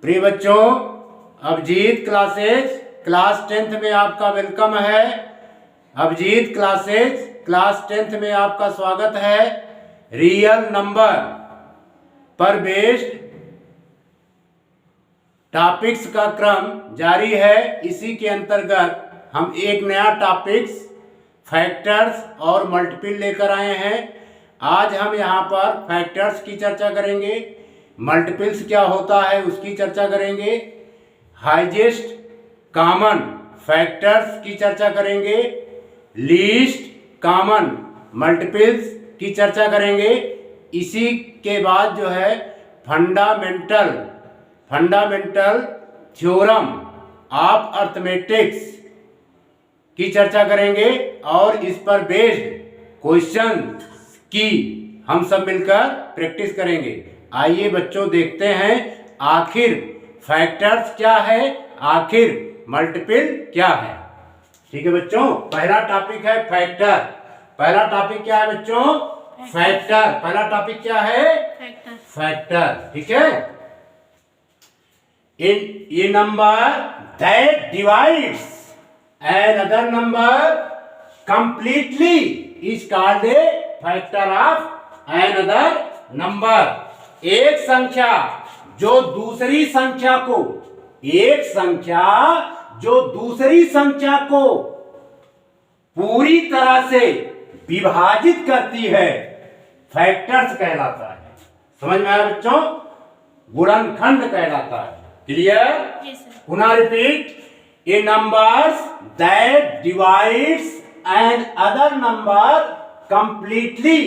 प्रिय बच्चों, Abhijit classes class 10th में आपका वेलकम है। अभिजीत क्लासेज क्लास 10th में आपका स्वागत है। रियल नंबर पर बेस्ड टॉपिक्स का क्रम जारी है। इसी के अंतर्गत हम एक नया टॉपिक्स फैक्टर्स और मल्टीपल लेकर आए हैं। आज हम यहाँ पर फैक्टर्स की चर्चा करेंगे, मल्टीपल्स क्या होता है उसकी चर्चा करेंगे, हाईएस्ट कॉमन फैक्टर्स की चर्चा करेंगे, लीस्ट कॉमन मल्टीपल्स की चर्चा करेंगे। इसी के बाद जो है फंडामेंटल थ्योरम ऑफ अर्थमेटिक्स की चर्चा करेंगे और इस पर बेस्ड क्वेश्चन की हम सब मिलकर प्रैक्टिस करेंगे। आइए बच्चों देखते हैं आखिर फैक्टर्स क्या है, आखिर मल्टीपल क्या है। ठीक है बच्चों, पहला टॉपिक है फैक्टर। पहला टॉपिक क्या है बच्चों? फैक्टर। पहला टॉपिक क्या है? फैक्टर। ठीक है। ये number that divides another number completely is called a factor of another number। एक संख्या जो दूसरी संख्या को पूरी तरह से विभाजित करती है, फैक्टर्स कहलाता है। समझ में आया बच्चों? गुणनखंड कहलाता है। क्लियर? पुनः repeat. A numbers that divides an other number completely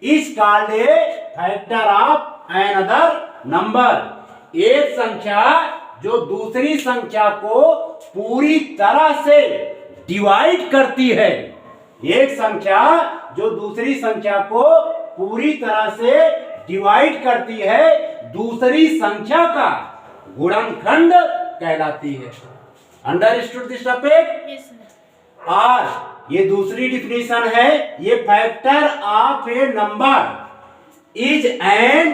is called a factor of another number। एक संख्या जो दूसरी संख्या को पूरी तरह से डिवाइड करती है, एक संख्या जो दूसरी संख्या को पूरी तरह से डिवाइड करती है, दूसरी संख्या का गुणनखंड कहलाती है। Understood this topic? और ये दूसरी डिफिनेशन है, ये factor of a number is an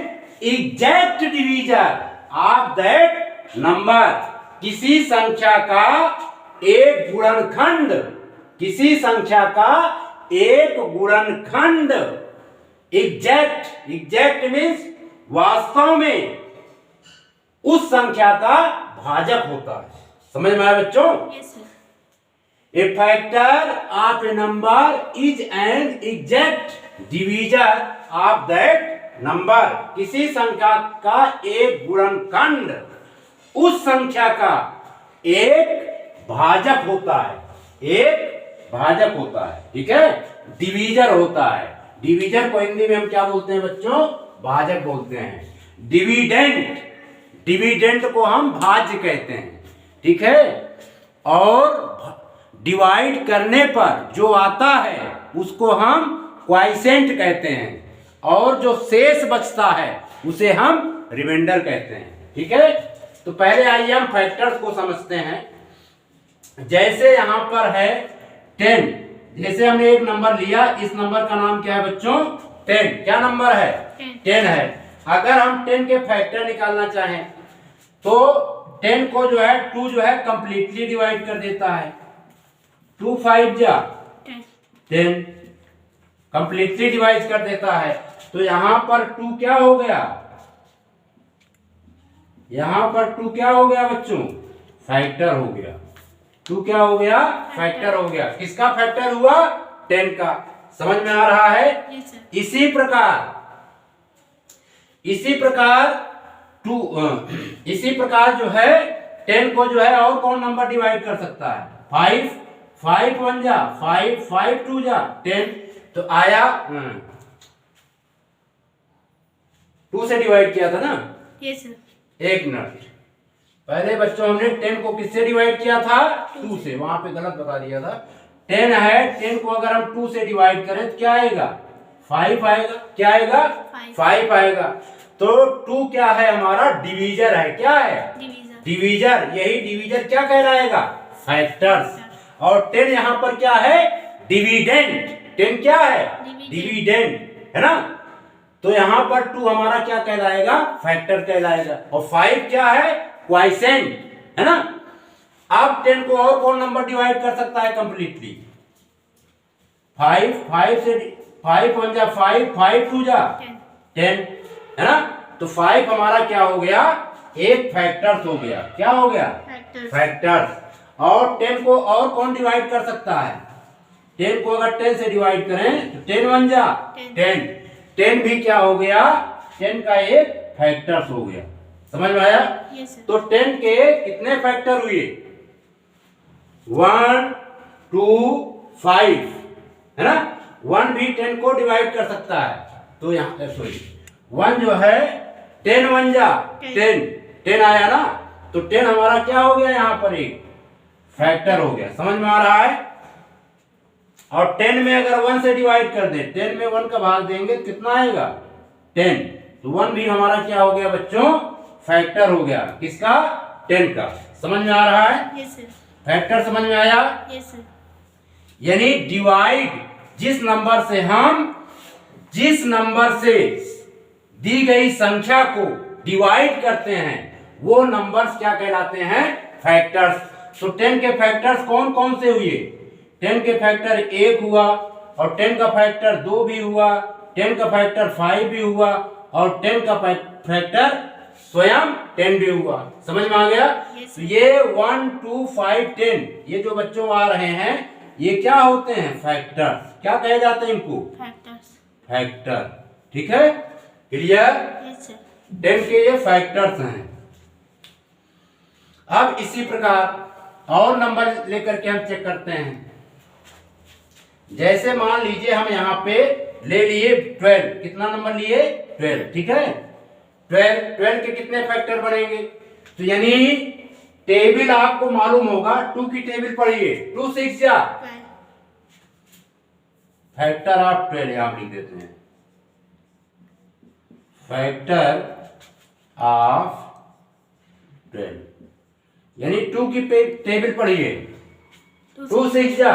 exact divisor of that number. किसी संख्या का एक गुणनखंड, किसी संख्या का एक गुणनखंड, एग्जैक्ट मीन्स वास्तव में उस संख्या का भाजक होता है। समझ में आया बच्चों? A factor of a number is an exact divisor of that number. किसी संख्या का एक गुणनखंड उस संख्या का एक भाजक होता है, एक भाजक होता है। ठीक है, डिवीजर होता है। डिवीजर को हिंदी में हम क्या बोलते हैं बच्चों? भाजक बोलते हैं। डिविडेंड को हम भाज्य कहते हैं। ठीक है, और डिवाइड करने पर जो आता है उसको हम क्वाइसेंट कहते हैं, और जो शेष बचता है उसे हम रिमाइंडर कहते हैं। ठीक है, तो पहले आइए हम फैक्टर्स को समझते हैं। जैसे यहां पर है 10, जैसे हमने एक नंबर लिया, इस नंबर का नाम क्या है बच्चों? 10। क्या नंबर है? 10 है। अगर हम 10 के फैक्टर निकालना चाहें तो 10 को जो है 2 जो है कंप्लीटली डिवाइड कर देता है। 2 5 जा 10 कंप्लीटली डिवाइड कर देता है। तो यहां पर 2 क्या हो गया? यहां पर 2 क्या हो गया बच्चों? फैक्टर हो गया। 2 क्या हो गया? फैक्टर हो गया। किसका फैक्टर हुआ? 10 का। समझ में आ रहा है? इसी प्रकार जो है 10 को जो है और कौन नंबर डिवाइड कर सकता है? 5 1 जा 5 2 जा 10। तो आया 2 से डिवाइड किया था ना? एक मिनट, पहले बच्चों हमने 10 को किससे डिवाइड किया था? 2 से। वहां पे गलत बता दिया था। 10 है, 10 को अगर हम 2 से डिवाइड करें तो क्या आएगा? 5 आएगा। क्या आएगा? 5 आएगा। तो 2 क्या है? हमारा डिवीजर है। क्या है? डिवीजर। यही डिवीजर क्या कहलाएगा? फैक्टर्स। और 10 यहां पर क्या है? डिविडेंड। 10 क्या है? डिविडेंड, है ना? तो यहां पर 2 हमारा क्या कहलाएगा? फैक्टर कहलाएगा। और 5 क्या है? क्वाइसेंट, है ना। अब 10 को और कौन नंबर डिवाइड कर सकता है कंप्लीटली? 5 से 5 1 जा 5, 5 2 जा 10, है ना। तो 5 हमारा क्या हो गया? एक फैक्टर्स हो गया। क्या हो गया? फैक्टर्स। और 10 को और कौन डिवाइड कर सकता है? 10 को अगर 10 से डिवाइड करें तो 10 1 जा 10, 10 भी क्या हो गया? 10 का एक फैक्टर्स हो गया। समझ में आया? तो 10 के कितने फैक्टर हुए? 1 2 5, है ना। 1 भी 10 को डिवाइड कर सकता है। तो यहाँ सॉरी 1 जो है 10 1 जा 10, 10 आया ना। तो 10 हमारा क्या हो गया? यहाँ पर एक फैक्टर हो गया। समझ में आ रहा है? और 10 में अगर 1 से डिवाइड कर दे, 10 में 1 का भाग देंगे कितना आएगा? 10। तो 1 भी हमारा क्या हो गया बच्चों? फैक्टर हो गया। किसका? 10 का। समझ में आ रहा है? Yes sir. फैक्टर समझ में आया? Yes sir. यानी डिवाइड, जिस नंबर से दी गई संख्या को डिवाइड करते हैं वो नंबर्स क्या कहलाते हैं? फैक्टर्स। तो 10 के फैक्टर्स कौन कौन से हुए? 10 के फैक्टर 1 हुआ, और 10 का फैक्टर 2 भी हुआ, 10 का फैक्टर 5 भी हुआ, और 10 का फैक्टर स्वयं 10 भी हुआ। समझ में आ गया? तो ये 1 2 5 10 ये जो बच्चों आ रहे हैं ये क्या होते हैं? फैक्टर्स। क्या कहे जाते हैं इनको? फैक्टर। ठीक है, क्लियर? Yes sir. 10 के ये फैक्टर्स हैं। अब इसी प्रकार और नंबर लेकर के हम चेक करते हैं। जैसे मान लीजिए हम यहाँ पे ले लिए 12। कितना नंबर लिए? 12। ठीक है, 12 के कितने फैक्टर बनेंगे? तो यानी टेबल आपको मालूम होगा, 2 की टेबल पढ़िए। 2 6 जा फैक्टर ऑफ 12 यहां लिख देते हैं। फैक्टर ऑफ 12 यानी 2 की टेबल पढ़िए। 2 6 जा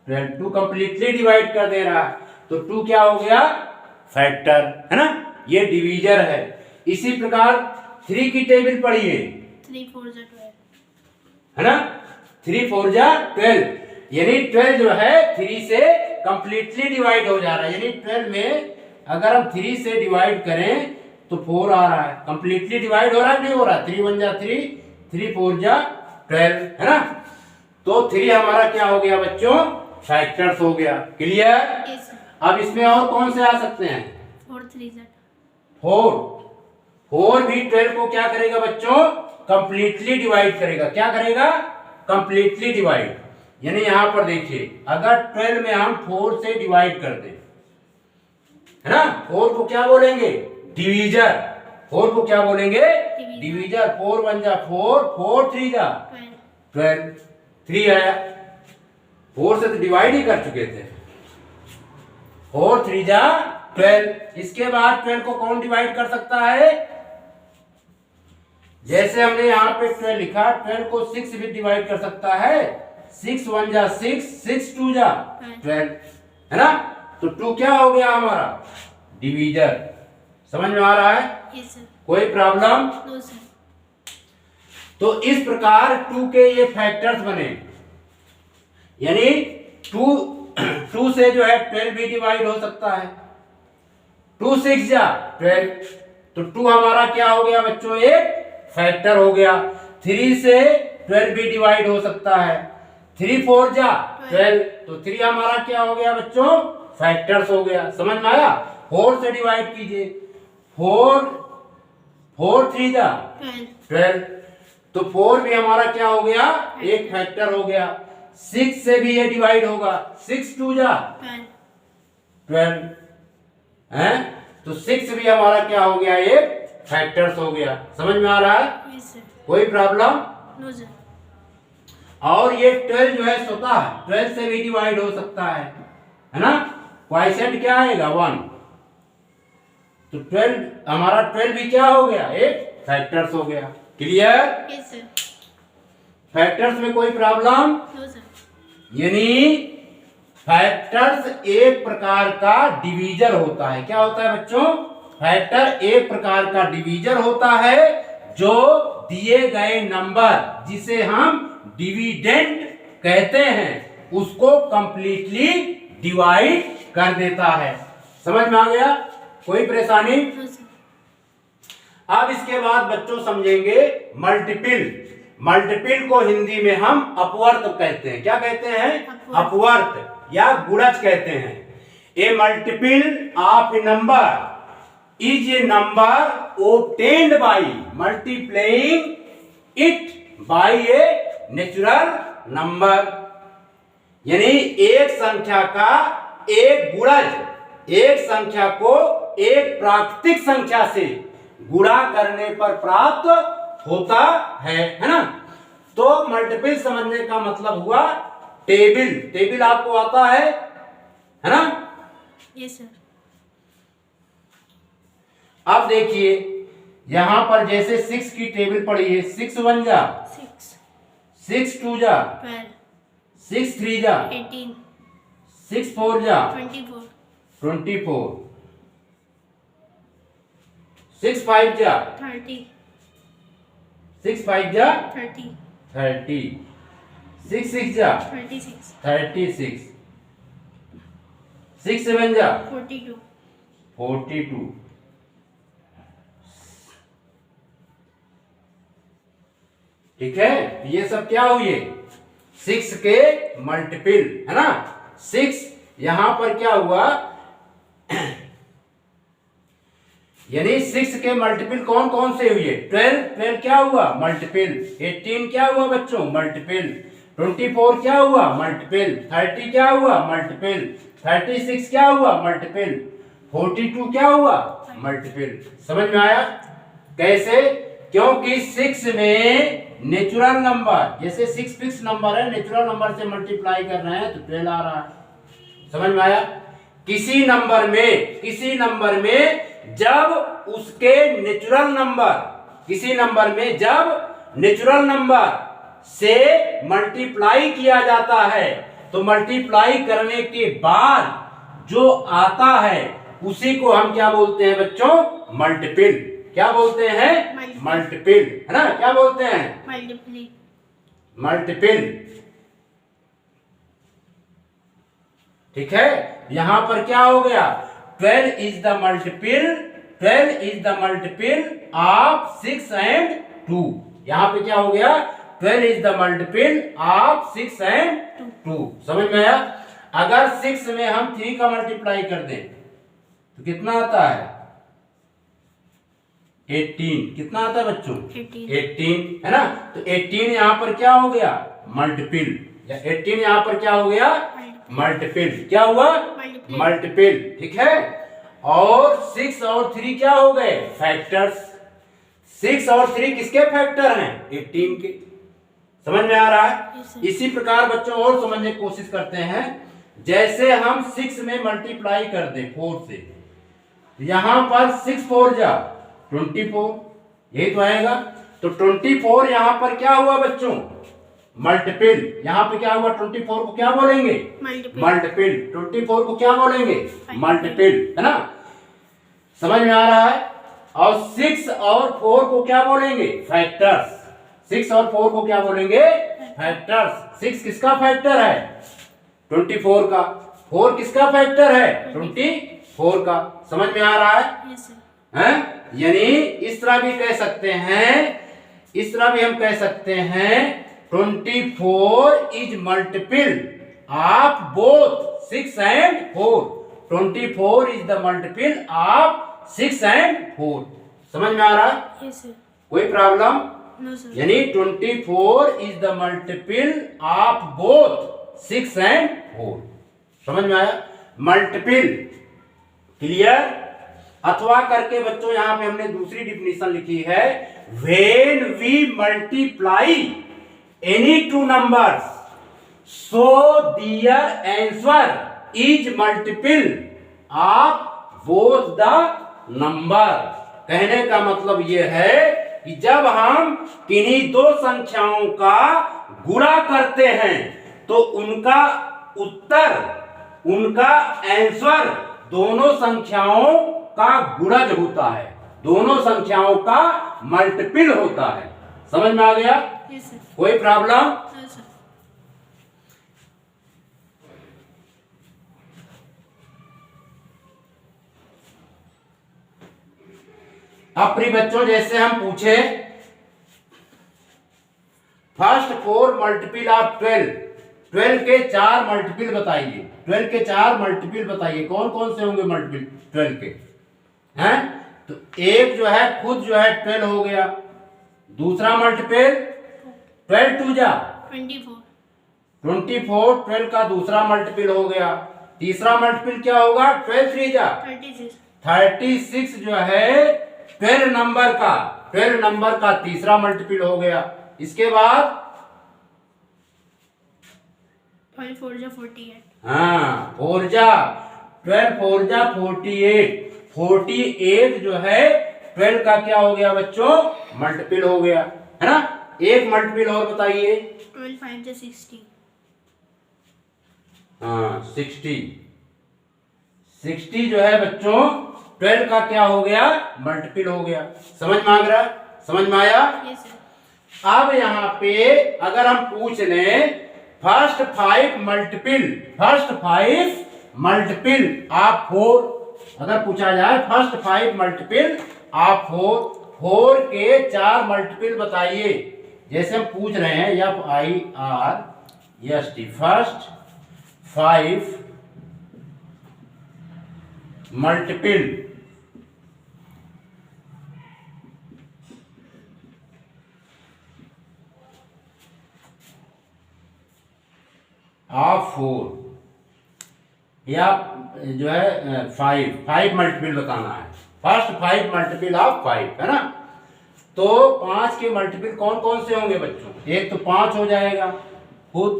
12, 2 कंप्लीटली डिवाइड कर दे रहा है। तो 2 क्या हो गया? फैक्टर, है ना। ये डिवीजर है। इसी प्रकार 3 की टेबल पढ़िए। 3 4 जा 12, है ना। 3 4 जा 12 यानी 12 जो है 3 से कंप्लीटली डिवाइड हो जा रहा है। यानी 12 में अगर हम 3 से डिवाइड करें तो 4 आ रहा है। कंप्लीटली डिवाइड हो रहा है नहीं हो रहा? 3 1 जा 3, 3 4 जा 12, है ना। तो 3 हमारा क्या हो गया बच्चों? फैक्टर्स हो गया। क्लियर? अब इसमें और कौन से आ सकते हैं? 4 3 जा 4 भी 12 को क्या करेगा बच्चों? कंप्लीटली डिवाइड करेगा। क्या करेगा? Completely divide. यानी यहां पर देखिए, अगर 12 में हम 4 से डिवाइड कर दें, है ना, 4 को क्या बोलेंगे? डिवीजर। 4 को क्या बोलेंगे? डिवीजर। 4 1 जा 4, 4 3 जा 12, 3 आया। 4 से तो डिवाइड ही कर चुके थे। 4 3 जा 12। इसके बाद 12 को कौन डिवाइड कर सकता है? जैसे हमने यहाँ पे 12 लिखा, 12 को 6 भी डिवाइड कर सकता है। 6 1 जा 6, 6 2 जा 12, है ना। तो 2 क्या हो गया हमारा? डिवीजर। समझ में आ रहा है? Yes sir. कोई प्रॉब्लम? No sir. तो इस प्रकार 2 के ये फैक्टर्स बने। यानी 2 से जो है 12 भी डिवाइड हो सकता है। 2 6 जा 12, तो 2 हमारा क्या हो गया बच्चों? एक फैक्टर हो गया। 3 से 12 भी डिवाइड हो सकता है। 3 4 जा 12, तो 3 हमारा क्या हो गया बच्चों? फैक्टर्स हो गया। समझ में आया? 4 से डिवाइड कीजिए। 4 3 जा 12, तो 4 भी हमारा क्या हो गया? एक फैक्टर हो गया। 6 से भी ये डिवाइड होगा। 6 2 जा 12, है, तो 6 भी हमारा क्या हो गया? एक फैक्टर्स हो गया। समझ में आ रहा है? Yes sir. कोई प्रॉब्लम? No sir. और ये 12 जो है स्वतः 12 से भी डिवाइड हो सकता है ना। क्वाइसेंट क्या आएगा? 1। तो 12 हमारा 12 भी क्या हो गया? एक फैक्टर्स हो गया। क्लियर? Yes sir. फैक्टर्स में कोई प्रॉब्लम? No sir. यानी फैक्टर्स एक प्रकार का डिवीजर होता है। क्या होता है बच्चों? फैक्टर एक प्रकार का डिवीजर होता है, जो दिए गए नंबर जिसे हम डिविडेंड कहते हैं उसको कंप्लीटली डिवाइड कर देता है। समझ में आ गया? कोई परेशानी? No sir. अब इसके बाद बच्चों समझेंगे मल्टीपल। मल्टीपल को हिंदी में हम अपवर्त कहते हैं। क्या कहते हैं? अपवर्त या गुणज कहते हैं। A multiple of a number is a number obtained by multiplying it by a natural number. यानी एक संख्या का एक गुणज, एक संख्या को एक प्राकृतिक संख्या से गुणा करने पर प्राप्त होता है ना? तो मल्टीपल समझने का मतलब हुआ टेबल। टेबल आपको आता है ना? Yes sir. अब देखिए यहां पर जैसे 6 की टेबल पड़ी है। 6 1 जा 6 6 2 जा 12 6 3 जा 18 6 4 जा 24 24 6 5 जा 30 6 5 जा 30 30 6 6 जा 26 36 6 7 जा 42 42 ठीक है? ये सब क्या हुए? 6 के मल्टीपल है ना? 6 यहां पर क्या हुआ? यानी 6 के मल्टीपल कौन कौन से हुए? 12 क्या हुआ? मल्टीपल। 18 क्या हुआ बच्चों? मल्टीपल। 24 क्या हुआ? मल्टीपल। 30 क्या हुआ? मल्टीपल। 36 क्या हुआ? मल्टीपल। 42 क्या हुआ? मल्टीपल। समझ में आया? कैसे? क्योंकि 6 में नेचुरल नंबर, जैसे 6 फिक्स नंबर है, नेचुरल नंबर से मल्टीप्लाई कर रहे हैं तो 12 आ रहा है। समझ में आया? किसी नंबर में जब उसके नेचुरल नंबर, किसी नंबर में जब नेचुरल नंबर से मल्टीप्लाई किया जाता है तो मल्टीप्लाई करने के बाद जो आता है उसी को हम क्या बोलते हैं बच्चों? मल्टीपल। क्या बोलते हैं? मल्टीपल है ना? क्या बोलते हैं? मल्टीपल। ठीक है? यहां पर क्या हो गया? 12 is the multiple, 12 is the multiple of 6 and 2। यहां पे क्या हो गया? 12 is the multiple of 6 and 2। समझ में आया? अगर 6 में हम 3 का मल्टीप्लाई कर दें तो कितना आता है? 18। कितना आता है बच्चों? 18 है ना? तो 18 यहां पर क्या हो गया? मल्टीपल। या 18 यहां पर क्या हो गया? मल्टीपल। क्या हुआ? मल्टीपल। ठीक है? और 6 और 3 क्या हो गए? फैक्टर्स। 6 और 3 किसके फैक्टर हैं? 18 के। समझ में आ रहा है? इसी प्रकार बच्चों और समझने की कोशिश करते हैं। जैसे हम 6 में मल्टीप्लाई कर दें 4 से, यहां पर 6 4 जा 24, यही तो आएगा। तो 24 यहां पर क्या हुआ बच्चों? मल्टीपल। यहां पे क्या हुआ? 24 को क्या बोलेंगे? मल्टीपल। 24 को क्या बोलेंगे? मल्टीपल। है ना? समझ में आ रहा है? और 6 और 4 को क्या बोलेंगे? फैक्टर्स। 6 और 4 को क्या बोलेंगे? फैक्टर्स। 6 किसका फैक्टर है? 24 का। 4 किसका फैक्टर है? 24 का। समझ में आ रहा है? हैं? यानी इस तरह भी कह सकते हैं, इस तरह भी हम कह सकते हैं 24 is multiple of both 6 and 4। 24 is the multiple of 6 and 4। समझ में आ रहा है? कोई प्रॉब्लम? यानी 24 is the multiple of both 6 and 4। समझ में आया? मल्टीपल। क्लियर? अथवा करके बच्चों यहां पे हमने दूसरी डिफिनेशन लिखी है, when we multiply any two numbers so their answer is multiple of both the number. कहने का मतलब यह है कि जब हम किन्हीं दो संख्याओं का गुणा करते हैं तो उनका उत्तर, उनका आंसर दोनों संख्याओं का गुणज होता है। दोनों संख्याओं का मल्टीपल होता है। समझ में आ गया? Yes sir. कोई प्रॉब्लम? No sir. अब प्रिय बच्चों, जैसे हम पूछे फर्स्ट 4 मल्टीपल ऑफ 12, 12 के 4 मल्टीपल बताइए। 12 के 4 मल्टीपल बताइए, कौन कौन से होंगे मल्टीपल 12 के? हैं? तो एक जो है खुद जो है 12 हो गया, दूसरा मल्टीपल 12 टू जा 24। 24, 12 का दूसरा मल्टीपल हो गया, तीसरा मल्टीपल क्या होगा? 12 3 जा 36। 36 जो है 12 नंबर का तीसरा मल्टीपल हो गया। इसके बाद 12 4 जा 48। हाँ 4 जा 12, 4 जा 48, 48 जो है 12 का क्या हो गया बच्चों? मल्टीपल हो गया, है ना? एक मल्टीपल और बताइए। 12 5 जा 60। हाँ 60 जो है बच्चों 12 का क्या हो गया? मल्टीपल हो गया। समझ में आ रहा? समझ में आया? Yes sir. अब यहाँ पे अगर हम पूछ लें फर्स्ट 5 मल्टीपल ऑफ 4, अगर पूछा जाए फर्स्ट 5 मल्टीपल ऑफ 4 के 4 मल्टीपल बताइए। जैसे हम पूछ रहे हैं FIRST फर्स्ट 5 मल्टीपल ऑफ 4 या जो है 5 मल्टीपल बताना है। फर्स्ट 5 मल्टीपल ऑफ 5, है ना? तो 5 के मल्टीपल कौन कौन से होंगे बच्चों? एक तो 5 हो जाएगा खुद,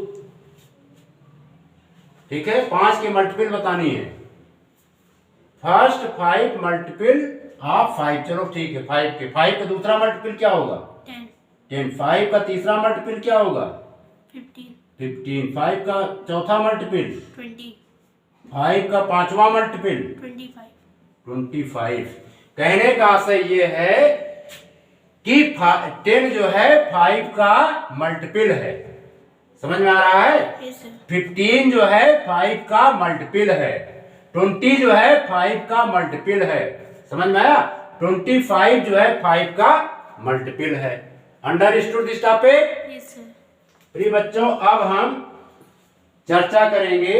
ठीक है? 5 के मल्टीपल बतानी है। फर्स्ट 5 मल्टीपल ऑफ 5, चलो ठीक है 5 का दूसरा मल्टीपल क्या होगा? 10। 5 का तीसरा मल्टीपल क्या होगा? 15। 5 का चौथा मल्टीपल 20। 5 का पांचवा मल्टीपल 25। कहने का आशय ये है कि 10 जो है 5 का मल्टीपल है। समझ में आ रहा है? Yes sir. 15 जो है 5 का मल्टीपल है, 20 जो है 5 का मल्टीपल है। समझ में आया? 25 जो है 5 का मल्टीपल है। Understood this topic? Yes sir. प्रिय बच्चों, अब हम चर्चा करेंगे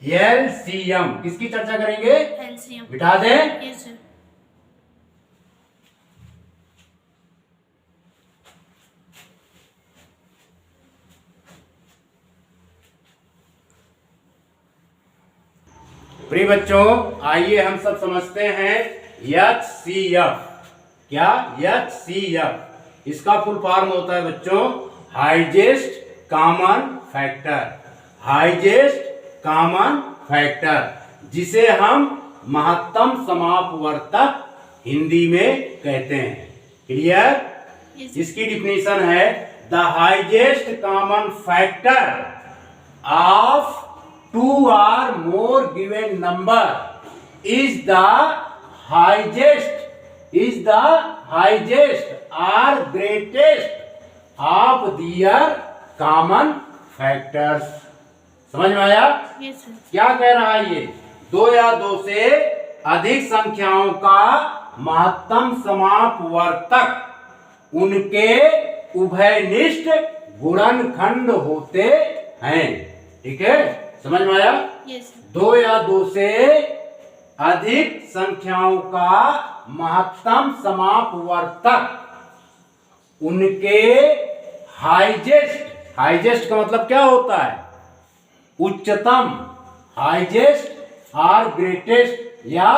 एलसीएम। किसकी चर्चा करेंगे? एलसीएम। बिठा दें? Yes sir. प्रिय बच्चों, आइए हम सब समझते हैं HCF। क्या? HCF इसका फुल फॉर्म होता है बच्चों highest common factor. Highest common factor, जिसे हम महत्तम समापवर्तक हिंदी में कहते हैं। क्लियर? यस। इसकी डिफिनीशन है the highest common factor of 2 or more given number is the highest or greatest of their common factors। समझ में आया? Yes sir. क्या कह रहा है ये? 2 या 2 से अधिक संख्याओं का महत्तम समापवर्तक उनके उभयनिष्ठ गुणनखंड होते हैं। ठीक है? समझ में आया? Yes sir. 2 या 2 से अधिक संख्याओं का महत्तम समापवर्तक उनके हाईएस्ट का मतलब क्या होता है? उच्चतम, हाईएस्ट और ग्रेटेस्ट या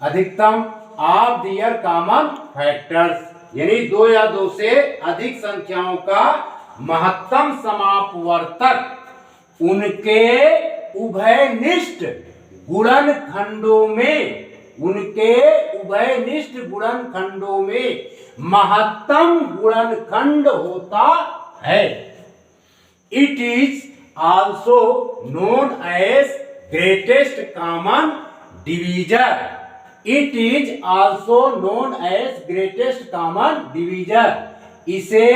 अधिकतम ऑफ दियर कॉमन फैक्टर्स, यानी 2 या 2 से अधिक संख्याओं का महत्तम समापवर्तक उनके उभयनिष्ठ गुणनखंडों में महत्तम गुणनखंड होता है। It is also known as greatest common divisor. It is also known as greatest common divisor. इसे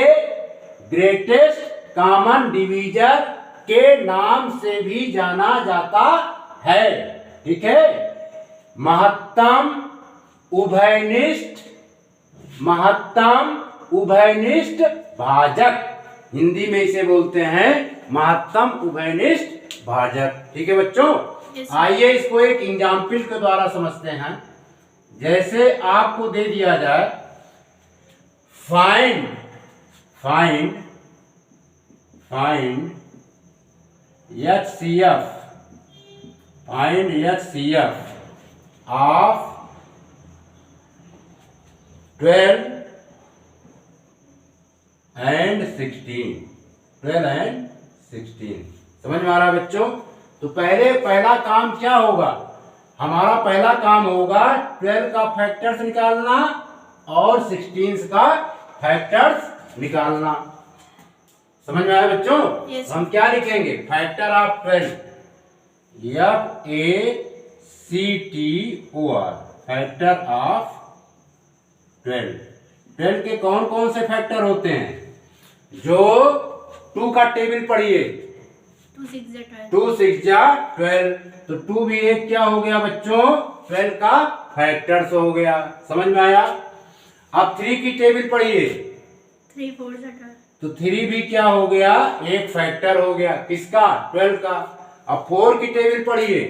ग्रेटेस्ट कॉमन डिवीजर के नाम से भी जाना जाता है। ठीक है, महत्तम उभयनिष्ठ भाजक, हिंदी में इसे बोलते हैं महत्तम उभयनिष्ठ भाजक। ठीक है बच्चों, Yes, sir. आइए इसको एक एग्जाम्पल के द्वारा समझते हैं। जैसे आपको दे दिया जाए फाइंड HCF ऑफ 12 and 16। समझ में आ रहा है बच्चों? तो पहला काम क्या होगा? हमारा पहला काम होगा 12 का फैक्टर्स निकालना और 16 का फैक्टर्स निकालना। समझ में आया बच्चों? Yes. हम क्या लिखेंगे? Factor of 12, FACTOR, factor of 12 के कौन कौन से फैक्टर होते हैं? जो 2 का टेबल पढ़िए, 2 6 जा 12। 2 6 जा 12, तो 2 भी एक क्या हो गया बच्चों? 12 का फैक्टर्स हो गया। समझ में आया? अब 3 की टेबल पढ़िए, 3 4 जा 12। तो 3 भी क्या हो गया? एक फैक्टर हो गया। किसका? 12 का। अब 4 की टेबल पढ़िए,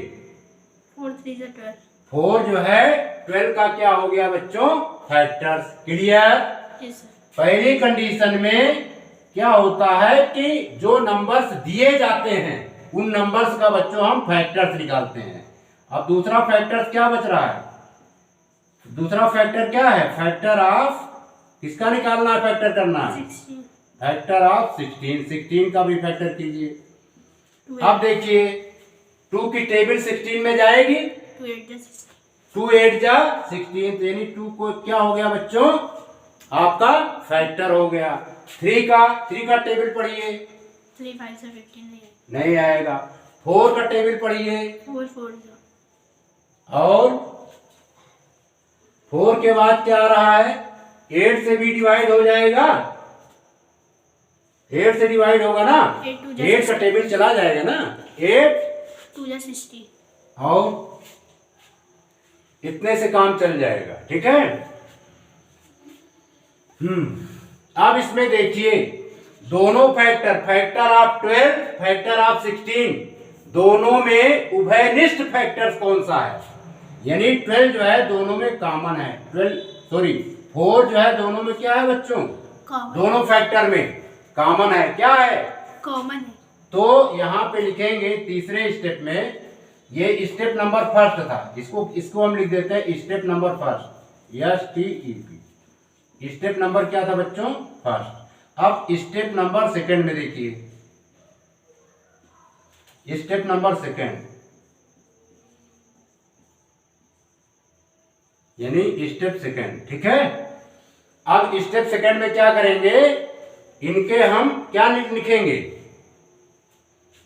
4 3 जा 12। 4 जो है 12 का क्या हो गया बच्चों? फैक्टर्स। क्लियर? Yes, sir. पहली कंडीशन में क्या होता है कि जो नंबर्स दिए जाते हैं उन नंबर्स का बच्चों हम फैक्टर्स निकालते हैं। अब दूसरा फैक्टर्स क्या बच रहा है? दूसरा फैक्टर क्या है? फैक्टर ऑफ किसका निकालना है? फैक्टर करना है 16 फैक्टर ऑफ 16 का भी फैक्टर कीजिए। 2 अब देखिए 2 की टेबल 16 में जाएगी, 2 8 जा 16। 2 8 जा 16, यानी 2 को क्या हो गया बच्चों? आपका फैक्टर हो गया। 3 का टेबल पढ़िए, 3 5 जा 15 नहीं आएगा। 4 का टेबल पढ़िए, 4 4 जा। और 4 के बाद क्या आ रहा है? 8 से भी डिवाइड हो जाएगा, 8 से डिवाइड होगा ना, 8 का टेबल चला जाएगा ना, 8 2 जा 16। और इतने से काम चल जाएगा। ठीक है। अब इसमें देखिए दोनों फैक्टर ऑफ 12, फैक्टर ऑफ 16, दोनों में उभयनिष्ठ फैक्टर्स कौन सा है? यानी 12 जो है दोनों में कॉमन है, 4 जो है दोनों में क्या है बच्चों? कॉमन दोनों फैक्टर में कॉमन है। क्या है? कॉमन है। तो यहाँ पे लिखेंगे तीसरे स्टेप में, ये स्टेप नंबर फर्स्ट था, इसको हम लिख देते हैं step number first, STEP। Step number क्या था बच्चों? फर्स्ट। अब स्टेप नंबर सेकंड में देखिए, स्टेप नंबर सेकंड यानी स्टेप सेकंड। ठीक है। अब स्टेप सेकंड में क्या करेंगे? इनके हम क्या लिखेंगे?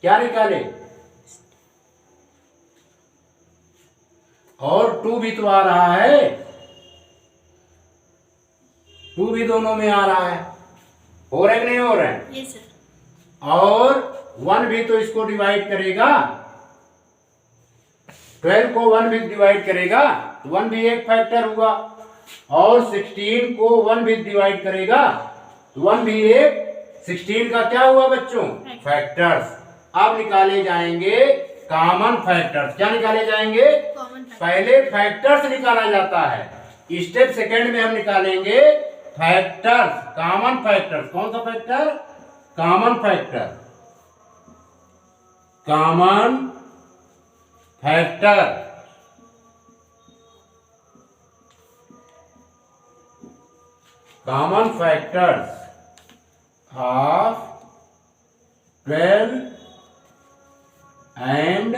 क्या निकाले? और 2 भी तो आ रहा है, 2 भी दोनों में आ रहा है, हो रहा है कि नहीं हो रहा है? Yes, sir. और 1 भी तो इसको डिवाइड करेगा, 12 को 1 भी डिवाइड करेगा, 1 भी एक फैक्टर हुआ, और 16 को 1 भी डिवाइड करेगा, 1 भी एक, 16 का क्या हुआ बच्चों? फैक्टर्स। अब निकाले जाएंगे कॉमन फैक्टर्स। क्या निकाले जाएंगे? कॉमन पहले फैक्टर्स निकाला जाता है, स्टेप सेकंड में हम निकालेंगे फैक्टर्स, कॉमन फैक्टर्स। कौन सा factor? Common factor, common factor. Common factors of 12 and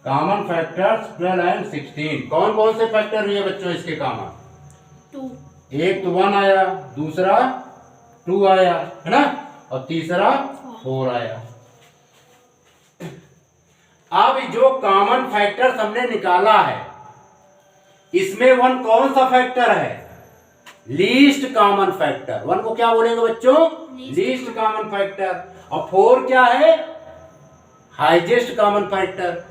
common factors 12 and 16। कौन कौन से फैक्टर हुए बच्चों इसके कॉमन? 2 एक तो 1 आया, दूसरा 2 आया, है ना, और तीसरा 4 आया। अब जो कॉमन फैक्टर्स हमने निकाला है इसमें वन कौन सा फैक्टर है? Least common factor. वन को क्या बोलेंगे बच्चों? Least common factor. और 4 क्या है? हाईएस्ट कॉमन फैक्टर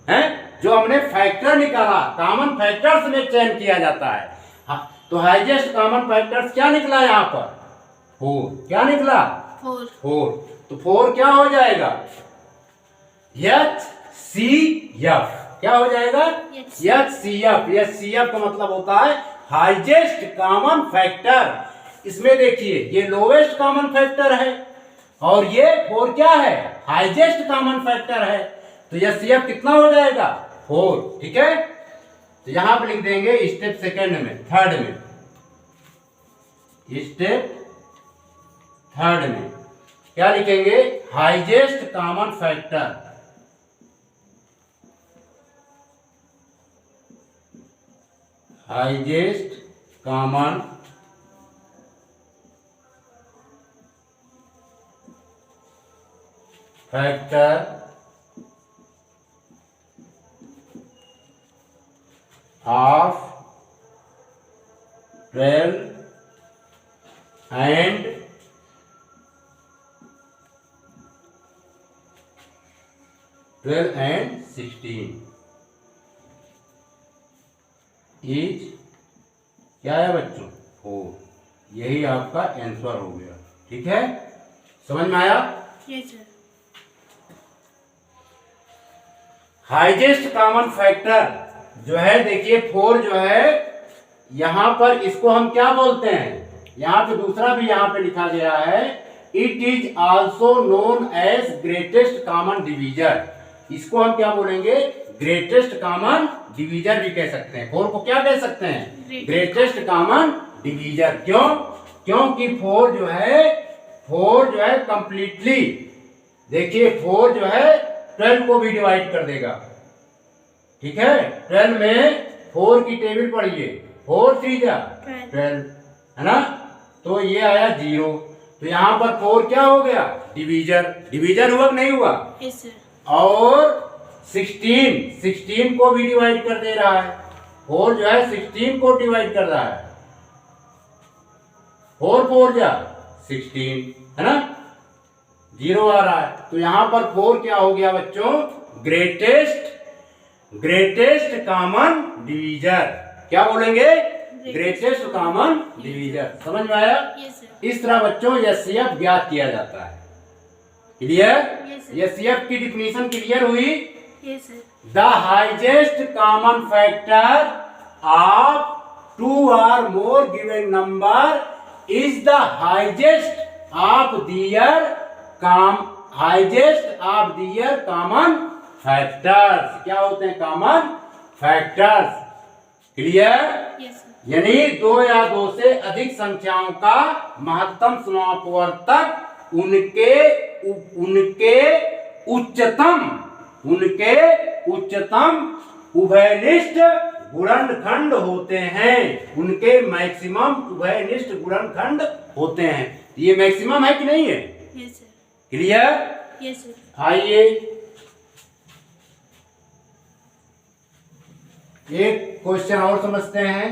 है। जो हमने फैक्टर निकाला, कॉमन फैक्टर्स में चयन किया जाता है। हाँ, तो हाईएस्ट कॉमन फैक्टर्स क्या निकला यहाँ पर? 4। क्या निकला? 4। तो 4 क्या हो जाएगा? HCF। क्या हो जाएगा? HCF। HCF का मतलब होता है हाईएस्ट कॉमन फैक्टर। इसमें देखिए ये लोवेस्ट कॉमन फैक्टर है और ये 4 क्या है? हाईएस्ट कॉमन फैक्टर है। तो HCF कितना हो जाएगा? 4। ठीक है, तो यहां पे लिख देंगे स्टेप सेकंड में, थर्ड में, स्टेप थर्ड में क्या लिखेंगे? Highest common factor. Highest common factor of 12 and 16 is क्या है बच्चों? 4। यही आपका आंसर हो गया। ठीक है, समझ में आया? Yes sir. Highest common factor जो है, देखिए 4 जो है, यहां पर इसको हम क्या बोलते हैं? यहां पे दूसरा भी यहां पे लिखा गया है, it is also known as greatest common divisor. इसको हम क्या बोलेंगे? ग्रेटेस्ट कॉमन डिवीजर भी कह सकते हैं। 4 को क्या कह सकते हैं? Greatest common divisor. क्यों? क्योंकि 4 जो है कंप्लीटली, देखिए 4 जो है 12 को भी डिवाइड कर देगा। ठीक है, 12 में 4 की टेबल पढ़िए, 4 3 12 है ना, तो ये आया 0। तो यहाँ पर 4 क्या हो गया? डिवीजर। डिवीजर हुआ कि नहीं हुआ? Yes sir. और 16 को भी डिवाइड कर दे रहा है। 4 जो है 16 को डिवाइड कर रहा है। 4 4 जा 16 है ना, 0 आ रहा है। तो यहां पर 4 क्या हो गया बच्चों? Greatest common divisor. क्या बोलेंगे? Greatest common divisor. समझ में आया? Yes sir. इस तरह बच्चों HCF ज्ञात किया जाता है। क्लियर? HCF की डिफिनीशन क्लियर हुई? Yes sir. The highest common factor of 2 or more given number is the highest of their common factors। क्या होते हैं? Common factors. Clear? Yes sir. यानी 2 या 2 से अधिक संख्याओं का महत्तम समापवर्तक उनके उच्चतम उभयनिष्ठ गुणनखंड होते हैं। उनके मैक्सिमम उभयनिष्ठ गुणनखंड होते हैं। ये मैक्सिमम है कि नहीं है? Yes sir. Clear? Yes sir. आइए एक क्वेश्चन और समझते हैं,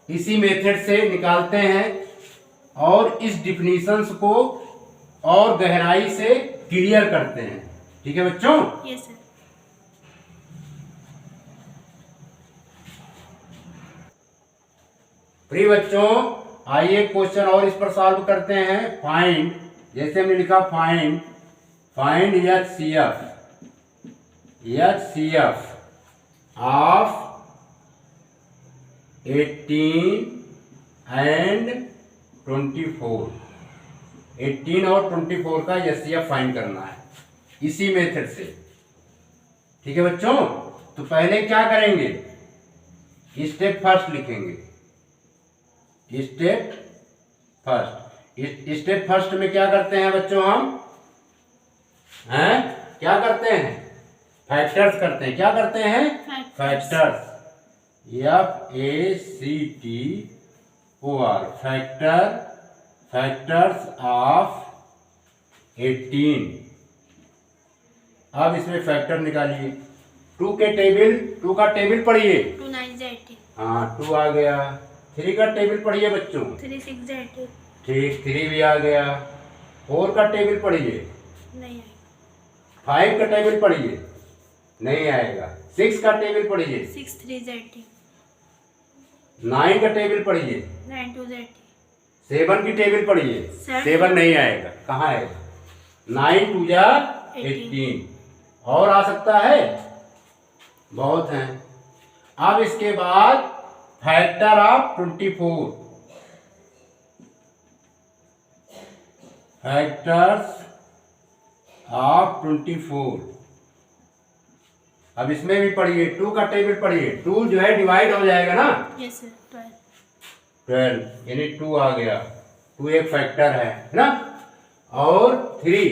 इसी मेथड से निकालते हैं और इस डिफिनीशंस को और गहराई से क्लियर करते हैं। ठीक है बच्चों? Yes sir. प्रिय बच्चों, आइए क्वेश्चन और इस पर सॉल्व करते हैं। फाइंड, जैसे हमने लिखा फाइंड HCF of 18 and 24। 18 और 24 का HCF फाइंड करना है इसी मेथड से। ठीक है बच्चों? तो पहले क्या करेंगे? स्टेप फर्स्ट लिखेंगे। स्टेप फर्स्ट में क्या करते हैं बच्चों? हम क्या करते हैं? फैक्टर्स करते हैं। क्या करते हैं? फैक्टर्स। FACTOR, factors of 18। अब इसमें फैक्टर निकालिए। टू का टेबल पढ़िए। 2 9 18, हाँ 2 आ गया। 3 का टेबल पढ़िए बच्चों। 3 6 18, ठीक 3 भी आ गया। 4 का टेबल पढ़िए। नहीं आई, 5 का टेबल पढ़िए। नहीं आएगा। 6 का टेबल पढ़िए। 6 3 18, 9 का टेबल पढ़िए। 9 2 18, 7 की टेबल पढ़िए। 7 नहीं आएगा। कहाँ आएगा? 9 2 जा 18। और आ सकता है? बहुत हैं। अब इसके बाद फैक्टर ऑफ 24, फैक्टर्स ऑफ 24। अब इसमें भी पढ़िए। 2 का टेबल पढ़िए। 2 जो है डिवाइड हो जाएगा ना। यस सर, 12, 12 यानी 2 आ गया। 2 एक फैक्टर है ना। और 3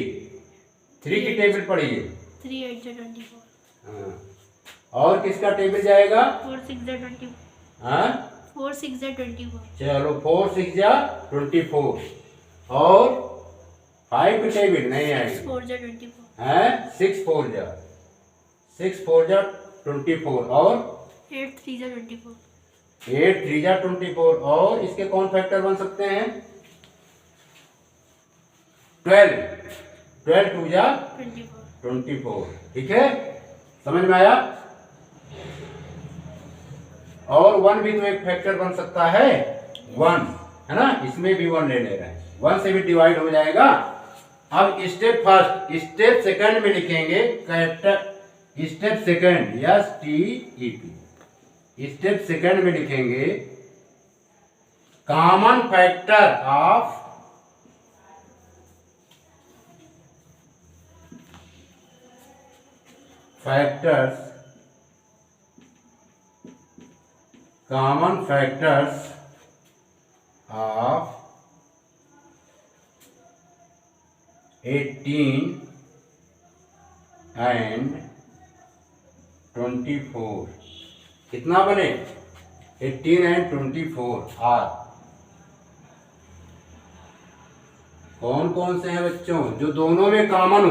की टेबल पढ़िए। 3 8 24, हाँ। और किसका टेबल जाएगा? 4 6 24, हाँ 4 6 24, चलो 4 6 जा 24। और 5 की टेबल नहीं 6 आएगी। 4 24, हैं 6 4 जा 24। और 8 3 24, 8 3 जा 24। और इसके कौन फैक्टर बन सकते हैं? 12 2 जा 24। ठीक है, समझ में आया? और 1 भी तो एक फैक्टर बन सकता है। 1 है ना, इसमें भी 1 ले रहे हैं। 1 से भी डिवाइड हो जाएगा। अब स्टेप फर्स्ट, स्टेप सेकंड में लिखेंगे character. Step second STEP। Step second में लिखेंगे common factor of factors, common factors of 18 and 24। कितना बने? 18 एंड 24 आर। कौन कौन से हैं बच्चों जो दोनों में कॉमन हो?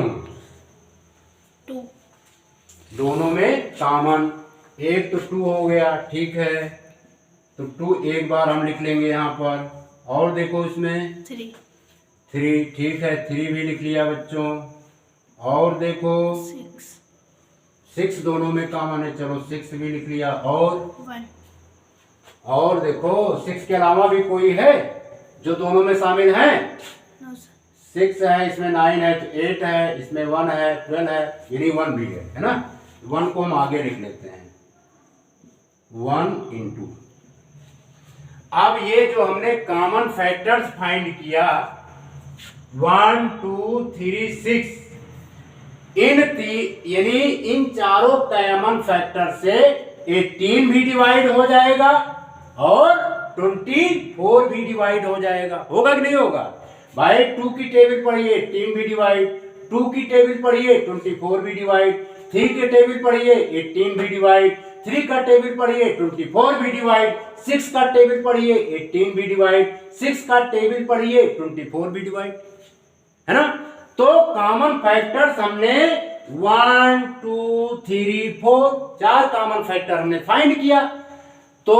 2, दोनों में कॉमन। एक तो 2 हो गया, ठीक है। तो 2 एक बार हम लिख लेंगे यहाँ पर। और देखो इसमें 3 ठीक है, 3 भी लिख लिया बच्चों। और देखो 6 दोनों में कॉमन है, चलो 6 भी लिख लिया। और 1, और देखो 6 के अलावा भी कोई है जो दोनों में शामिल है? नो सर, 6 है, इसमें 9 है, तो 8 है, इसमें 1 है, 12 है, यानी 1 भी है ना। 1 को हम आगे लिख लेते हैं। 1 इंटू। अब ये जो हमने कॉमन फैक्टर्स फाइंड किया 1 2 3 6, यानी इन चारों कॉमन फैक्टर से 18 भी डिवाइड हो जाएगा और 24 भी डिवाइड हो जाएगा। होगा कि नहीं होगा भाई? 2 की टेबल पढ़िए, 18 भी डिवाइड। 2 की टेबल पढ़िए, 24 भी डिवाइड। 3 की टेबल पढ़िए, 18 भी डिवाइड। 3 का टेबल पढ़िए, 24 भी डिवाइड। 6 का टेबल पढ़िए, 18 भी डिवाइड। 6 का टेबल पढ़िए, 24 भी डिवाइड, है ना। तो कॉमन फैक्टर्स हमने 1 2 3 4 4 कॉमन फैक्टर हमने फाइंड किया। तो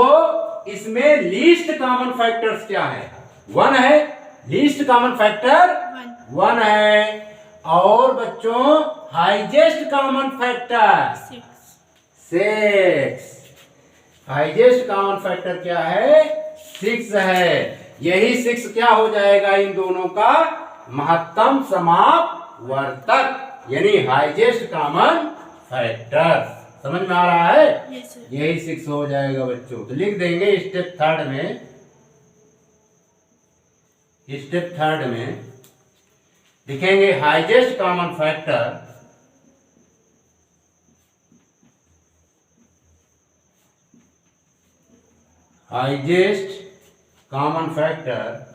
इसमें लीस्ट कॉमन फैक्टर्स क्या है? 1 है। लीस्ट कॉमन फैक्टर 1 है। और बच्चों highest common factor 6। Highest common factor क्या है? 6 है। यही 6 क्या हो जाएगा इन दोनों का? महत्तम समापवर्तक, यानी हाईएस्ट कॉमन फैक्टर। समझ में आ रहा है? यस सर, यही 6 हो जाएगा बच्चों। तो लिख देंगे स्टेप थर्ड में। स्टेप थर्ड में लिखेंगे highest common factor highest common factor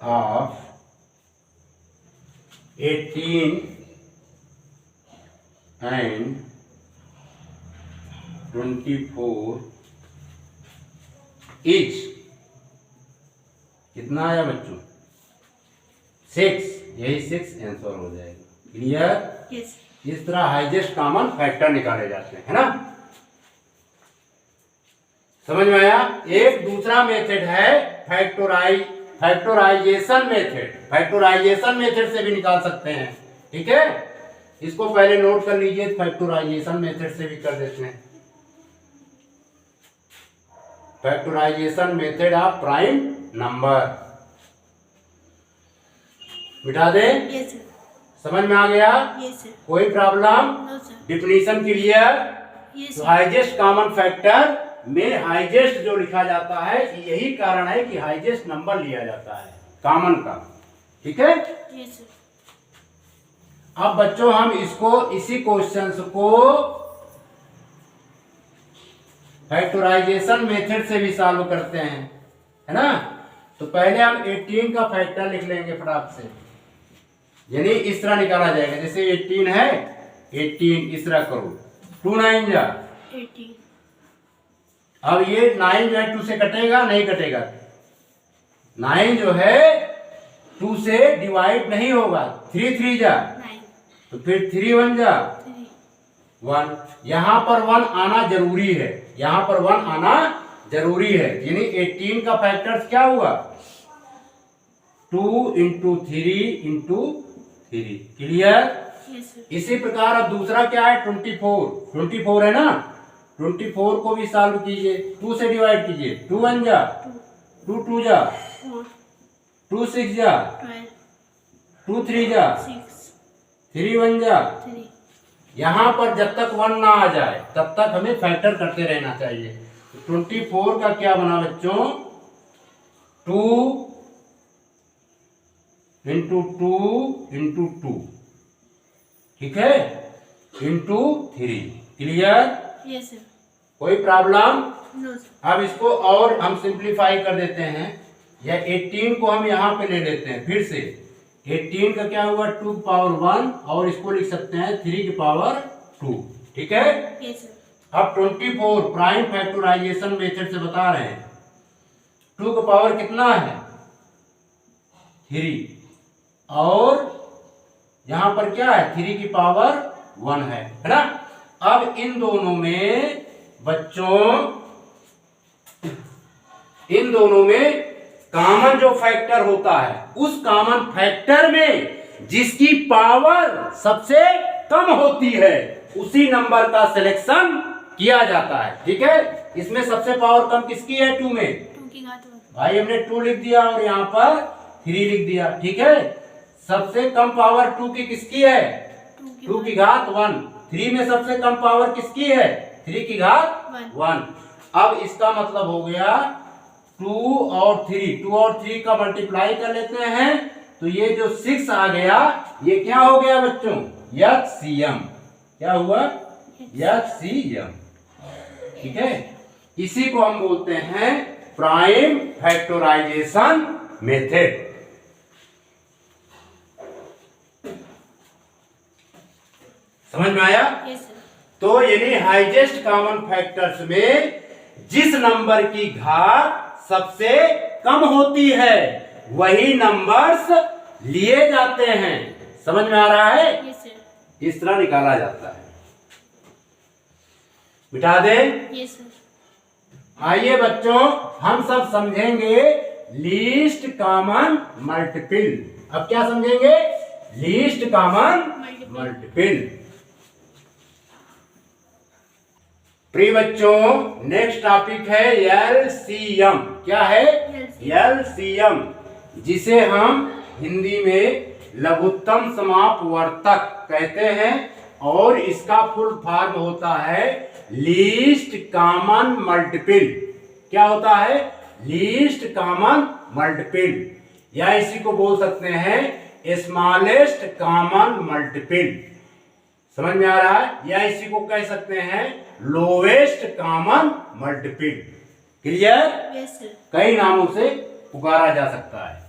of 18 and 24 is कितना आया बच्चों? 6, यही 6 आंसर हो जाएगा। क्लियर? यस इस तरह हाईएस्ट कॉमन फैक्टर निकाले जाते हैं, है ना? समझ में आया? एक दूसरा मेथड है फैक्टराइजेशन मेथड। फैक्टराइजेशन मेथड से भी निकाल सकते हैं, ठीक है? इसको पहले नोट कर लीजिए, फैक्टराइजेशन मेथड से भी कर देते हैं। Factorization method of prime number. मिटा दे? यस सर समझ में आ गया? यस सर कोई problem? No sir definition clear? Yes तो सर हाईएस्ट कॉमन फैक्टर में हाईएस्ट जो लिखा जाता है, यही कारण है कि हाईएस्ट नंबर लिया जाता है कॉमन का, ठीक है? यस सर अब बच्चों हम इसी क्वेश्चंस को फैक्टराइजेशन मेथड से भी सॉल्व करते हैं, है ना? तो पहले हम 18 का फैक्टर लिख लेंगे फटाक से, यानी इस तरह निकाला जाएगा। जैसे 18 है, 18 इस तरह करो, 2 9 जा। 18 अब ये 9 जो है 2 से कटेगा, नहीं कटेगा। 9 जो है 2 से डिवाइड नहीं होगा। 3 3 जा, 9 तो फिर 3 1 जा 3 1। यहां पर 1 आना जरूरी है, यहां पर 1 आना जरूरी है। यानी 18 का फैक्टर्स क्या हुआ? 2 × 3 × 3। क्लियर? यस सर इसी प्रकार अब दूसरा क्या है? 24 है ना? 24 को भी सॉल्व कीजिए, 2 से डिवाइड कीजिए। 2 1 जा, 2 2 2 जा, 4 2 6 जा, 12 2 3 जा, 6 3 1 जा। 3 यहां पर जब तक 1 ना आ जाए तब तक हमें फैक्टर करते रहना चाहिए। 24 का क्या बना बच्चों? 2 × 2 × 2, ठीक है? × 3। क्लियर? यस सर कोई प्रॉब्लम? नो सर अब इसको और हम सिंप्लीफाई कर देते हैं, या 18 को हम यहाँ पे ले लेते हैं फिर से। 18 का क्या हुआ? 2 की पावर 1, और इसको लिख सकते हैं 3 की पावर 2, ठीक है? यस सर अब 24 प्राइम फैक्टराइजेशन मेथड से बता रहे हैं। 2 का पावर कितना है? 3, और यहां पर क्या है? 3 की पावर 1 है ना? अब इन दोनों में बच्चों, इन दोनों में कॉमन जो फैक्टर होता है, उस कॉमन फैक्टर में जिसकी पावर सबसे कम होती है उसी नंबर का सिलेक्शन किया जाता है, ठीक है? इसमें सबसे पावर कम किसकी है? 2 में 2 की घात 1 भाई हमने 2 लिख दिया और यहाँ पर 3 लिख दिया, ठीक है? सबसे कम पावर 2 की किसकी है? 2 की घात 1। 3 में सबसे कम पावर किसकी है? 3 की घात 1। अब इसका मतलब हो गया 2 और 3 का मल्टीप्लाई कर लेते हैं, तो ये जो 6 आ गया, ये क्या हो गया बच्चों? HCM। क्या हुआ? HCM, ठीक है? इसी को हम बोलते हैं प्राइम फैक्टराइजेशन मेथड। समझ में आया? यस सर तो यानी हाईएस्ट कॉमन फैक्टर्स में जिस नंबर की घात सबसे कम होती है वही नंबर्स लिए जाते हैं। समझ में आ रहा है? यस सर इस तरह निकाला जाता है। मिटा दे? यस सर आइए बच्चों, हम सब समझेंगे लीस्ट कॉमन मल्टीपल। अब क्या समझेंगे? Least common multiple. प्रिय बच्चों, नेक्स्ट टॉपिक है एलसीएम। क्या है? एलसीएम, जिसे हम हिंदी में लघुत्तम समापवर्तक कहते हैं, और इसका फुल फॉर्म होता है लीस्ट कॉमन मल्टीपल। क्या होता है? लीस्ट कॉमन मल्टीपल, या इसी को बोल सकते हैं स्मॉलेस्ट कॉमन मल्टीपल। समझ में आ रहा है? या इसी को कह सकते हैं lowest common multiple. Clear? Yes sir कई नामों से पुकारा जा सकता है।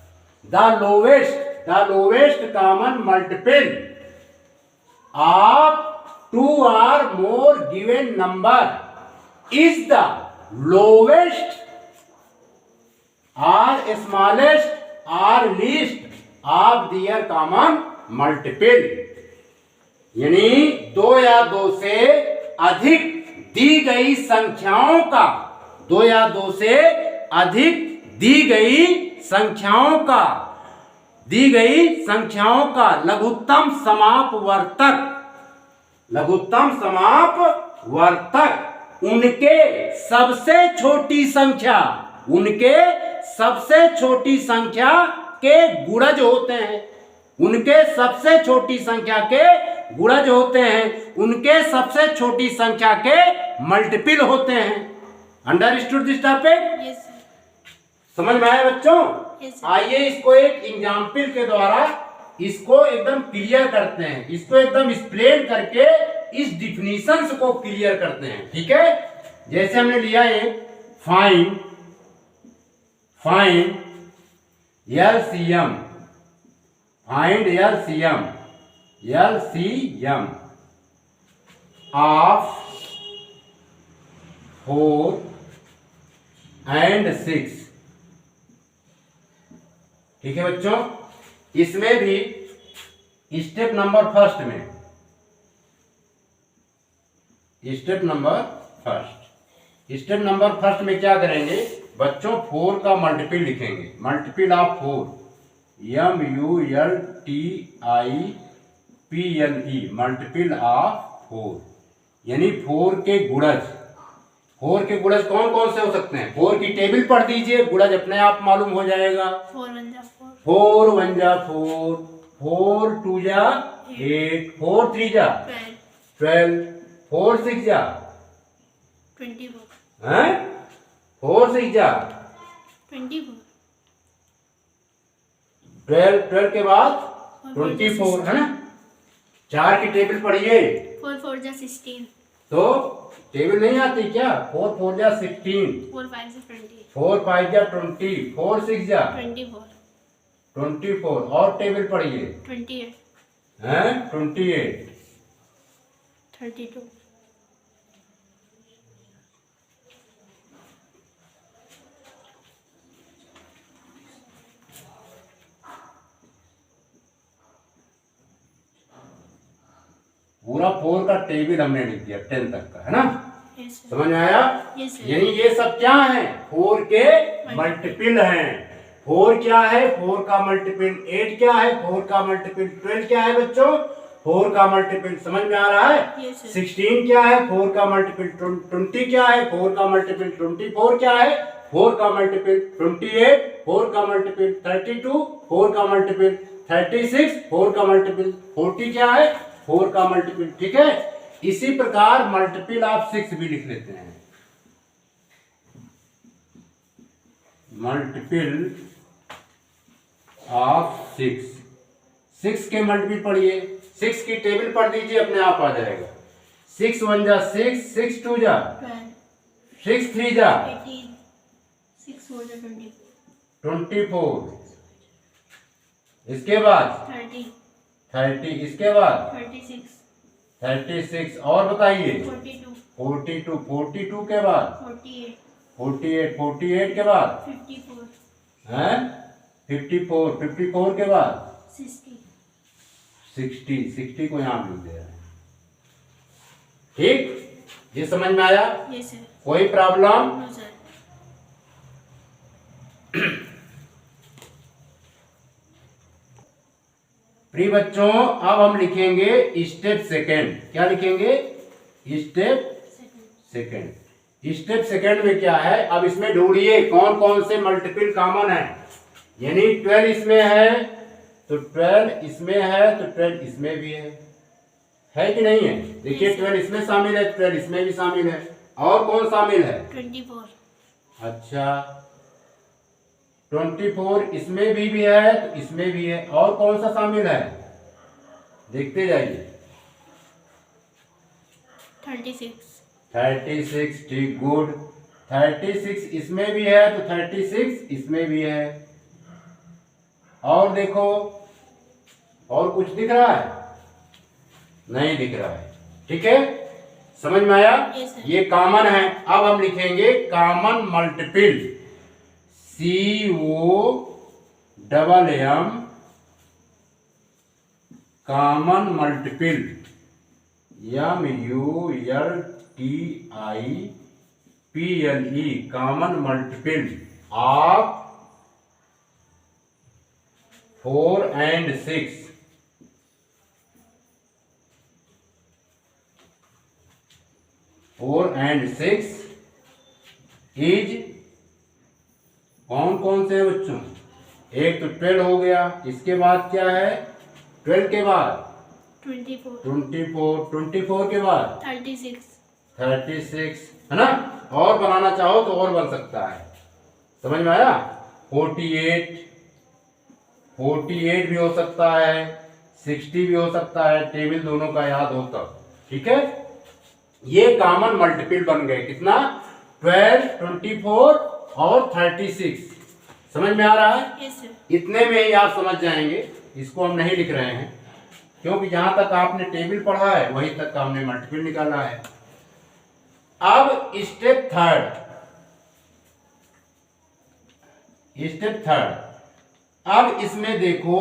The lowest common multiple of 2 or more given number is the lowest or smallest or least of their common multiple, यानी दो या दो से अधिक दी गई संख्याओं का, दो या दो से अधिक दी गई संख्याओं का, दी गई संख्याओं का लघुत्तम समापवर्तक, लघुत्तम समापवर्तक उनके सबसे छोटी संख्या, उनके सबसे छोटी संख्या के गुणज होते हैं, उनके सबसे छोटी संख्या के गुणज होते हैं, उनके सबसे छोटी संख्या के मल्टीपल होते हैं। Understood this topic? Yes sir. समझ में आया बच्चों? Yes sir. आइए इसको एक एग्जाम्पल के द्वारा इसको एकदम क्लियर करते हैं, इसको एकदम एक्सप्लेन करके इस डिफिनीशंस को क्लियर करते हैं। ठीक है, जैसे हमने लिया है find LCM, find LCM of 4 and 6। ठीक है बच्चों, इसमें भी स्टेप नंबर फर्स्ट में, स्टेप नंबर फर्स्ट में क्या करेंगे बच्चों, 4 का मल्टीपल लिखेंगे, multiple of 4, MULTIPLE, multiple of 4, यानी 4 के गुणज। 4 के गुणज कौन कौन से हो सकते हैं? 4 की टेबल पढ़ दीजिए, गुणज अपने आप मालूम हो जाएगा। 4 1 जा 4, 4 1 जा 4, 4 2 जा 8, 4 3 जा 12, 4 6 जा 24, हैं, 4 6 जा 24, 12 के बाद 24 है ना। 4 की टेबल पढ़िए, 4 4 जा 16, तो टेबल नहीं आती क्या? 4 4 जा 16, 4 5 जा 20, 4 5 जा 20, 4 6 जा 24, 24, और टेबल पढ़िए 28, हैं, 28, 32, पूरा 4 का टेबल हमने लिख दिया 10 तक का, है ना। Yes sir. समझ में आया? Yes sir. यानी ये सब क्या है? 4 के मल्टीपल हैं। 4 क्या है? 4 का मल्टीपल। 8 क्या है? 4 का मल्टीपल। 12 क्या है बच्चों? 4 का मल्टीपल। समझ में आ रहा है? Yes sir. 16 क्या है? 4 का मल्टीपल। 20 क्या है? 4 का मल्टीपल। 24 क्या है? 4 का मल्टीपल। 28 4 का मल्टीपल। 32 4 का मल्टीपल। 36 4 का मल्टीपल। 40 क्या है? 4 का मल्टीपल। ठीक है, इसी प्रकार मल्टीपल ऑफ 6 भी लिख लेते हैं। मल्टीपल ऑफ 6 के मल्टीपल पढ़िए, 6 की टेबल पढ़ दीजिए, अपने आप आ जाएगा। 6 1 जा 6, 6 2 जा 12, 6 3 जा 18, 6 4 जा 20, 24, इसके बाद 30, 30, इसके बाद 36, 36, और बताइए 42, 42 के बाद 48, 48 के बाद 54, हैं 54 के बाद 60, 60 को यहाँ लिख दे रहे हैं। ठीक, ये समझ में आया? Yes sir. कोई प्रॉब्लम? No sir. प्रिय बच्चों, अब हम लिखेंगे स्टेप सेकंड। क्या लिखेंगे? स्टेप सेकंड में क्या है? अब इसमें ढूंढिए कौन कौन से मल्टीपल कॉमन है। यानी 12 इसमें है तो 12 इसमें है तो 12 इसमें भी है कि नहीं है? देखिए 12 इसमें शामिल है, 12 इसमें भी शामिल है, और कौन शामिल है? 24, अच्छा, 24 इसमें भी है तो इसमें भी है, और कौन सा शामिल है? देखते जाइए। 36, ठीक, गुड। 36 इसमें भी है तो 36 इसमें भी है, और देखो, और कुछ दिख रहा है? नहीं दिख रहा है। ठीक है, समझ में आया? Yes, sir. ये कॉमन है। अब हम लिखेंगे common multiple. COMM common multiple MULTIPLE common multiple of 4 and 6 4 and 6 is कौन कौन से हैं बच्चों? एक तो 12 हो गया, इसके बाद क्या है? 12 के बाद 24 के बाद 36 है ना? और बनाना चाहो तो और बन सकता है, समझ में आया? 48 भी हो सकता है, 60 भी हो सकता है, टेबल दोनों का याद हो तब, ठीक है? ये कॉमन मल्टीपल बन गए, कितना? 12, 24 और 36। समझ में आ रहा है? Yes, sir. इतने में ही आप समझ जाएंगे, इसको हम नहीं लिख रहे हैं क्योंकि जहां तक आपने टेबल पढ़ा है वहीं तक का हमने मल्टीपल निकाला है। अब स्टेप थर्ड, अब इसमें देखो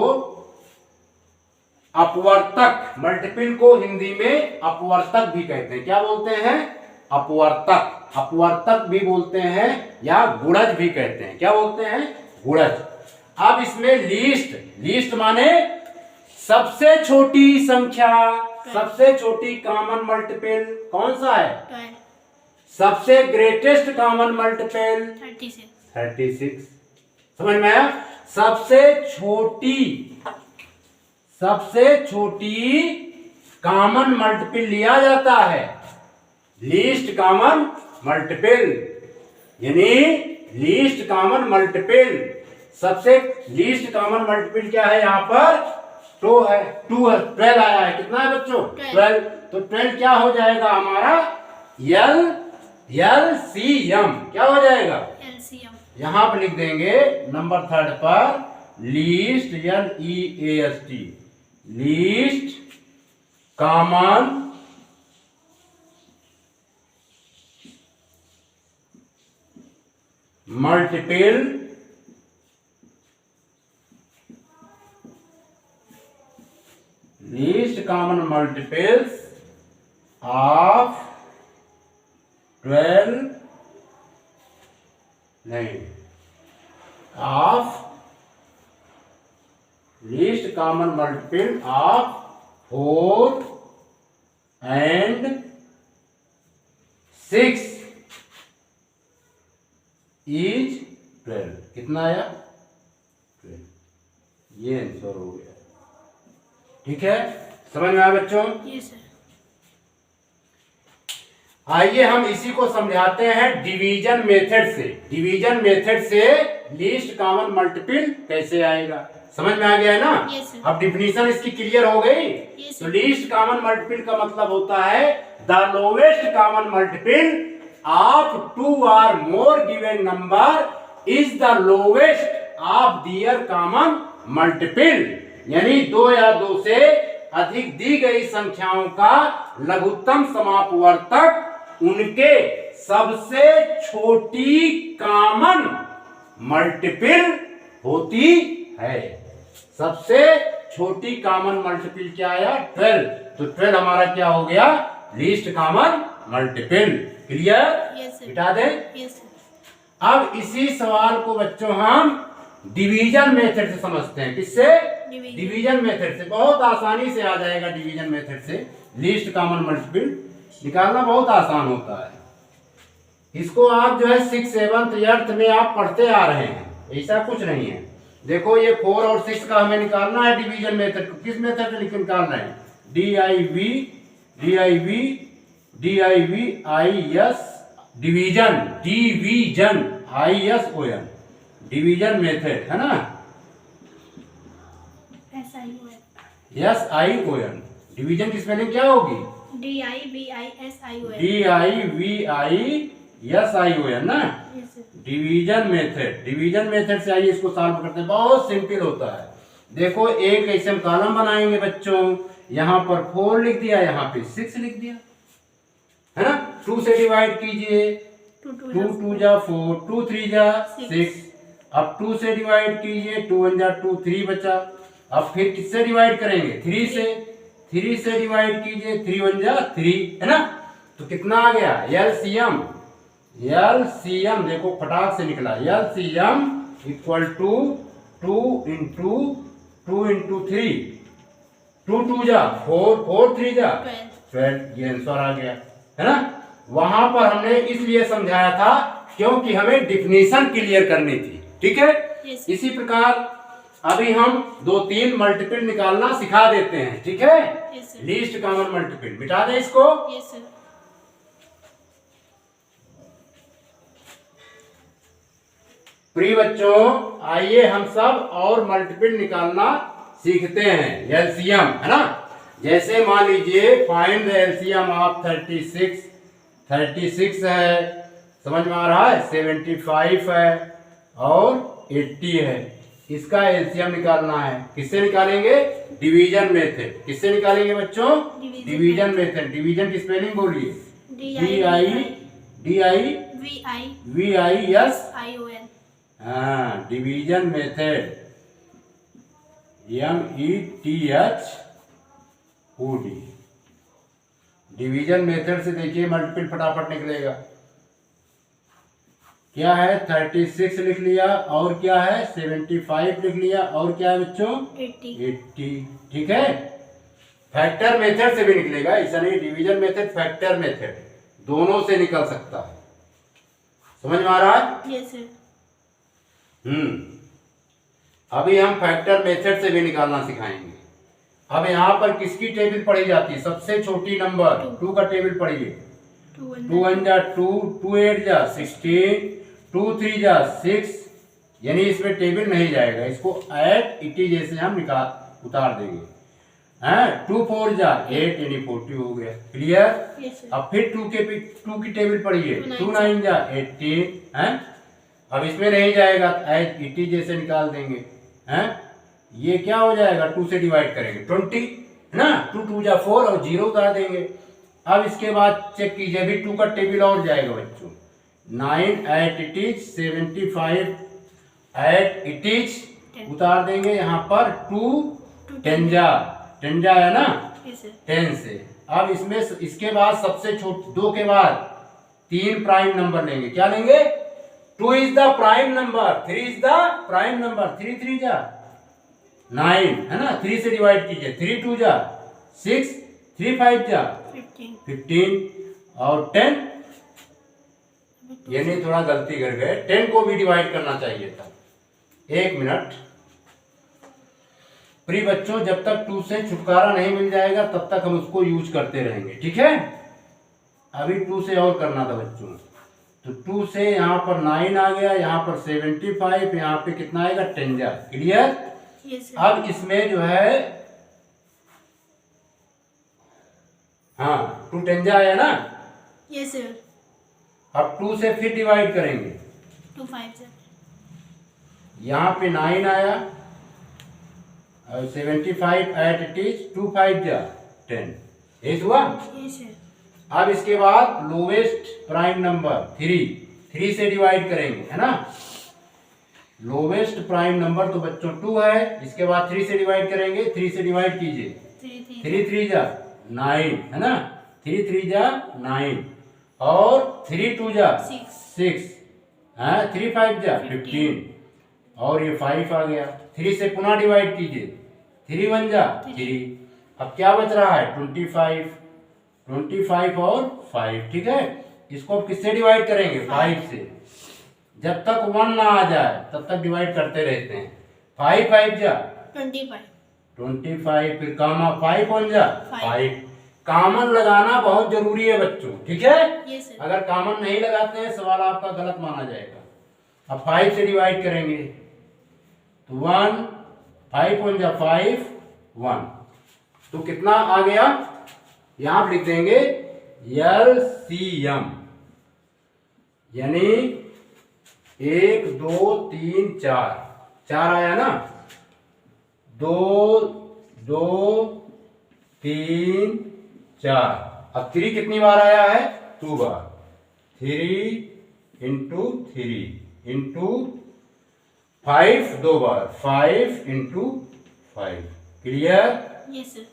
अपवर्तक, मल्टीपल को हिंदी में अपवर्तक भी कहते हैं। क्या बोलते हैं? अपवर्तक भी बोलते हैं या गुणज भी कहते हैं। क्या बोलते हैं? गुणज। अब इसमें लीस्ट माने सबसे छोटी संख्या, सबसे छोटी कॉमन मल्टीपल कौन सा है? 12, सबसे ग्रेटेस्ट कॉमन मल्टीपल 36। समझ में आया? सबसे छोटी कॉमन मल्टीपल लिया जाता है लीस्ट कॉमन मल्टीपल, यानी लीस्ट कॉमन मल्टीपल। सबसे लीस्ट कॉमन मल्टीपल क्या है? यहाँ पर 2 है, 12 आया है। कितना है बच्चों? 12। तो 12 क्या हो जाएगा हमारा? LCM। क्या हो जाएगा? LCM। यहां पर लिख देंगे नंबर 3 पर least, LEAST, least common multiple least common multiples of 12 नहीं, of least common multiple of 4 and 6 is 12। कितना आया? 12। ये आंसर हो गया। ठीक है, समझ में आया बच्चों? Yes, sir. आइए हम इसी को समझाते हैं डिवीजन मेथड से। डिवीजन मेथड से लीस्ट कॉमन मल्टीपल कैसे आएगा, समझ में आ गया है ना? Yes, sir. अब डिफिनीशन इसकी क्लियर हो गई। Yes, तो sir. लीस्ट कॉमन मल्टीपल का मतलब होता है the lowest common multiple of 2 or more given number is the lowest of their common multiple, यानी 2 या 2 से अधिक दी गई संख्याओं का लघुत्तम समापवर्तक उनके सबसे छोटी कॉमन मल्टीपल होती है। सबसे छोटी कॉमन मल्टीपल क्या आया? 12। तो 12 हमारा क्या हो गया? Least common multiple. Clear? Yes, sir. मिटा दें। Yes, sir. अब इसी सवाल को बच्चों हम डिवीजन मेथड से समझते हैं। किससे? डिवीजन मेथड से। बहुत आसानी से आ जाएगा डिवीजन मेथड से। लीस्ट कॉमन मल्टीपल निकालना बहुत आसान होता है। इसको आप जो है 6th 7th 8th में आप पढ़ते आ रहे हैं, ऐसा कुछ नहीं है। देखो ये 4 और 6 का हमें निकालना है डिवीजन मेथड को। किस मेथड से निकालना है? DIVIS division, ISON division method है ना? SION डिवीजन की स्पेलिंग क्या होगी? DIVISION। DIVISION ना? Yes, sir. Division method. Division method से आइए इसको सॉल्व करते हैं। बहुत सिंपल होता है। देखो एक ऐसे हम कॉलम बनाएंगे बच्चों, यहाँ पर 4 लिख दिया, यहाँ पे 6 लिख दिया, है ना? 2 से डिवाइड कीजिए, 2 2 जा 4, 2 3 जा 6, अब 2 से डिवाइड कीजिए, 2 1 जा 2, 3 बचा। अब फिर किससे डिवाइड करेंगे? 3 से। 3 से डिवाइड कीजिए, 3 1 जा 3, है ना। तो कितना आ गया? एलसीएम। एलसीएम देखो फटाक से निकला। LCM equal to 2 into 2 into 3, 2 2 जा 4, 4 3 जा 12। ये आंसर आ गया, है ना। वहां पर हमने इसलिए समझाया था क्योंकि हमें डिफिनीशन क्लियर करनी थी, ठीक है। Yes. इसी प्रकार अभी हम 2-3 मल्टीपल निकालना सिखा देते हैं, ठीक है। Yes, sir. Least common multiple मिटा दे इसको। Yes, sir. प्रिय बच्चों, आइए हम सब और मल्टीपल निकालना सीखते हैं। एलसीएम, है ना। जैसे मान लीजिए फाइंड द एलसीएम ऑफ 36, 36 है, समझ में आ रहा है, 75 है और 80 है। इसका एलसीएम निकालना है। किससे निकालेंगे? Division method. किससे निकालेंगे बच्चों? Division method. डिवीजन की स्पेलिंग बोलिए। DIVISION। हाँ, division method, METHOD। Division method से देखिए मल्टीपल फटाफट निकलेगा। क्या है? 36 लिख लिया, और क्या है? 75 लिख लिया, और क्या है बच्चों? 80, ठीक है। फैक्टर मेथड से भी निकलेगा, ऐसा नहीं। डिवीजन मेथड, फैक्टर मेथड, दोनों से निकल सकता है। समझ में आ रहा है? Yes, sir. अभी हम फैक्टर मेथड से भी निकालना सिखाएंगे। अब यहाँ पर किसकी टेबल पढ़ी जाती है? सबसे छोटी नंबर 2 का टेबल पढ़िए। 2 1 जा 2, 2 8 जा 16, 2 3 जा 6, यानी इसमें टेबल नहीं जाएगा, इसको एट इट इज जैसे हम निकाल उतार देंगे। 2 4 जा 8, यानी 40 हो गया। क्लियर? Yes, sir. अब फिर 2 की टेबल पढ़िए। 2 9 जा 18 है। अब इसमें नहीं जाएगा, एट इट इज जैसे निकाल देंगे। हैं? ये क्या हो जाएगा? 2 से डिवाइड करेंगे 20, है ना। 2 2 जा 4 और 0 उतार देंगे। अब इसके बाद चेक कीजिए, अभी 2 का टेबल और जाएगा बच्चों। 9 at it is, 75 at it is उतार देंगे यहाँ पर। 2 10 जा है ना। Yes, sir. 10 से। अब इसमें इसके बाद सबसे छोटे 2 के बाद 3 प्राइम नंबर लेंगे। क्या लेंगे? 2 is the prime number, 3 is the prime number। 3 3 जा 9, है ना। 3 से डिवाइड कीजिए, 3 2 जा 6, 3 5 जा 15 और 10, यानी थोड़ा गलती कर गए, 10 को भी डिवाइड करना चाहिए था। 1 मिनट। प्रिय बच्चों, जब तक 2 से छुटकारा नहीं मिल जाएगा तब तक हम उसको यूज करते रहेंगे, ठीक है। अभी 2 से और करना था बच्चों। तो 2 से यहाँ पर 9 आ गया, यहाँ पर 75, यहाँ पे कितना आएगा? 10 जा। क्लियर? Yes, sir. अब इसमें जो है, हाँ 2 10 जा आया ना। Yes, sir. अब 2 से फिर डिवाइड करेंगे। 2 5, sir. यहाँ पे 9 आया और 75 एट इट इज 2 5 जा 10, ये हुआ। Yes, sir. अब इसके बाद लोवेस्ट प्राइम नंबर 3 से डिवाइड करेंगे, है ना। लोवेस्ट प्राइम नंबर तो बच्चों 2 है। इसके बाद 3 से डिवाइड करेंगे। 3 से डिवाइड कीजिए, 3 3 जा 9, है ना। 3 3 जा 9 और 3 2 जा 6, 3 5 जा 15 और ये 5 आ गया। 3 से पुनः डिवाइड कीजिए, 3 1 जा 3। अब क्या बच रहा है? 25 और 5, ठीक है। इसको अब किससे डिवाइड करेंगे? 5 से। जब तक 1 ना आ जाए तब तक डिवाइड करते रहते हैं। 5 5 जा 25, फिर कामा 5 1 जा 5। कॉमन लगाना बहुत जरूरी है बच्चों, ठीक है। Yes, sir. अगर कॉमन नहीं लगाते हैं सवाल आपका गलत माना जाएगा। अब 5 से डिवाइड करेंगे तो 1, 5 1 जा 5 1, तो कितना आ गया? यहां पर लिख देंगे एलसीएम, यानी 1 2 3 4 आया ना। 2 2 3 4। अब 3 कितनी बार आया है? 2 बार। 3 इंटू 3 इंटू 5 दो बार, 5 इंटू 5। क्लियर? Yes, sir.